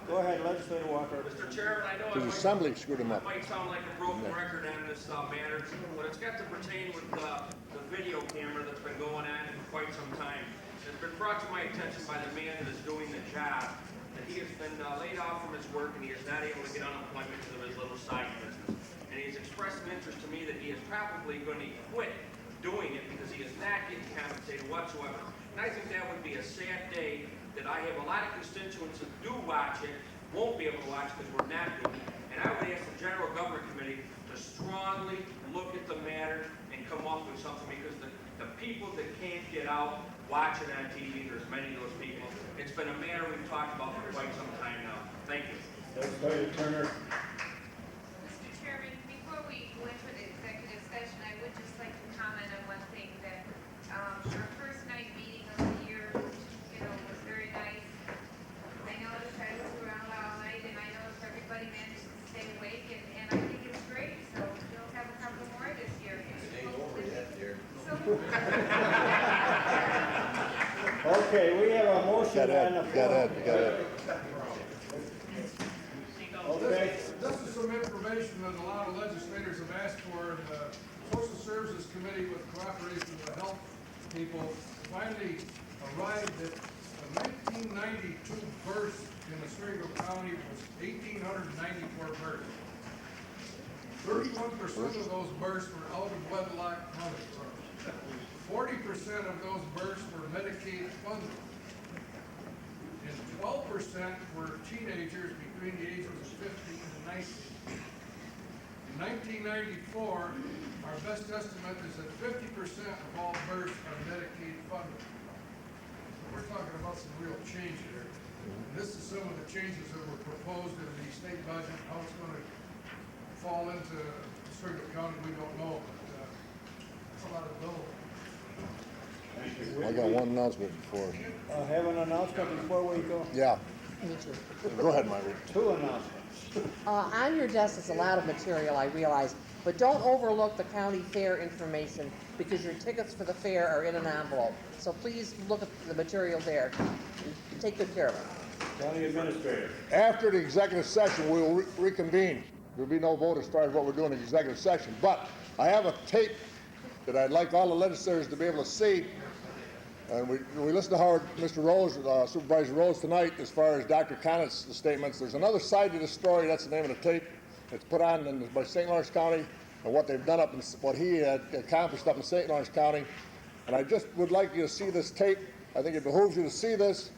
S1: Go ahead, Legislator Walker.
S17: Mr. Chairman, I know
S11: His assembly screwed him up.
S17: it might sound like a broken record on this matter, but it's got to pertain with the video camera that's been going on for quite some time. It's been brought to my attention by the man that is doing the job that he has been laid off from his work and he is not able to get unemployment because of his little side business. And he's expressed an interest to me that he is probably going to quit doing it because he is not getting compensated whatsoever. And I think that would be a sad day that I have a lot of constituents that do watch it, won't be able to watch because we're not doing it. And I would ask the General Government Committee to strongly look at the matter and come up with something because the people that can't get out watch it on TV, there's many of those people. It's been a matter we've talked about for quite some time now. Thank you.
S1: Legislator Turner.
S22: Mr. Chairman, before we go into the executive session, I would just like to comment on one thing that our first night meeting of the year, was very nice. I noticed I was around all night and I noticed everybody managed to stay awake and I think it's great. So we'll have a couple more this year.
S3: It ain't over yet, dear.
S1: Okay, we have a motion on the floor. Okay.
S16: This is some information that a lot of legislators have asked for. The Social Services Committee, with cooperation of the health people, finally arrived at the 1992 births in Oswego County was 1,894 births. 31% of those births were out of wedlock mothers. 40% of those births were Medicaid funded. And 12% were teenagers between the ages of 15 and 19. In 1994, our best estimate is that 50% of all births are Medicaid funded. We're talking about some real change here. And this is some of the changes that were proposed in the state budget. How it's going to fall into Oswego County, we don't know, but it's a lot of dough.
S11: I got one announcement before.
S1: Have an announcement before we go?
S11: Yeah.
S2: Me too.
S11: Go ahead, Myrie.
S1: Two announcements.
S2: On your desk is a lot of material, I realize, but don't overlook the county fair information because your tickets for the fair are in an envelope. So please look at the material there. Take good care of it.
S1: County Administrator.
S11: After the executive session, we will reconvene. There'll be no vote as far as what we're doing in the executive session. But I have a tape that I'd like all the legislators to be able to see. And we listened to Howard, Mr. Rose, Supervisor Rose tonight as far as Dr. Connett's statements. There's another side to the story. That's the name of the tape. It's put on by St. Lawrence County and what they've done up in what he had accomplished up in St. Lawrence County. And I just would like you to see this tape. I think it behooves you to see this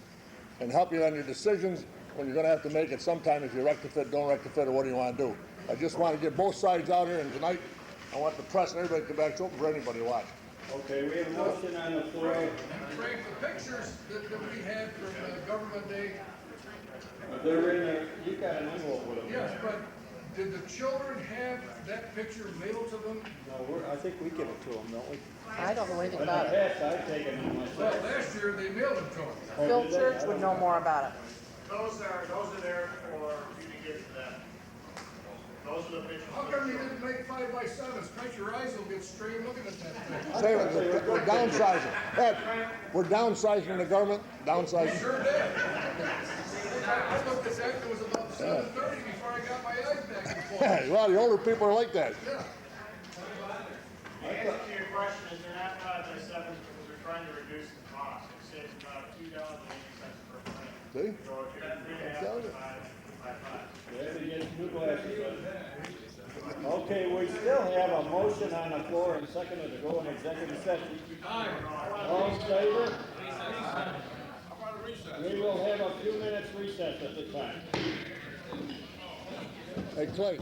S11: and help you on your decisions when you're going to have to make it sometime if you rectify, don't rectify, or what do you want to do. I just want to get both sides out here, and tonight I want the press and everybody to come back. It's open for anybody to watch.
S1: Okay, we have a motion on the floor.
S16: Frank, the pictures that we had from Government Day.
S1: They're in there. You got an envelope with them.
S16: Yes, but did the children have that picture mailed to them?
S1: No, I think we give it to them, don't we?
S2: I don't know anything
S1: In
S2: about
S1: the
S2: it.
S1: past, I've taken them myself.
S16: Well, last year they mailed them to them.
S2: Phil Church would know more about it.
S6: Those are there for you to give to them. Those are the pictures.
S16: How come you didn't make 5x7s? Cut your eyes, will get straight looking at that thing.
S11: Say it, we're downsizing. Ed, we're downsizing the government, downsizing.
S16: Sure did. I looked at that, it was about 7:30 before I got my eyes back and forth.
S11: Well, the older people are like that.
S16: Yeah.
S6: The answer to your question is they're not 5x7s because we're trying to reduce the cost. It saves about $2.80 per plane.
S11: See?
S6: So if you're 3.5 by 5.
S1: They have to get new glasses on. Okay, we still have a motion on the floor and seconded to go in executive session. All in favor? We will have a few minutes recess at the time.
S11: Hey, Clay.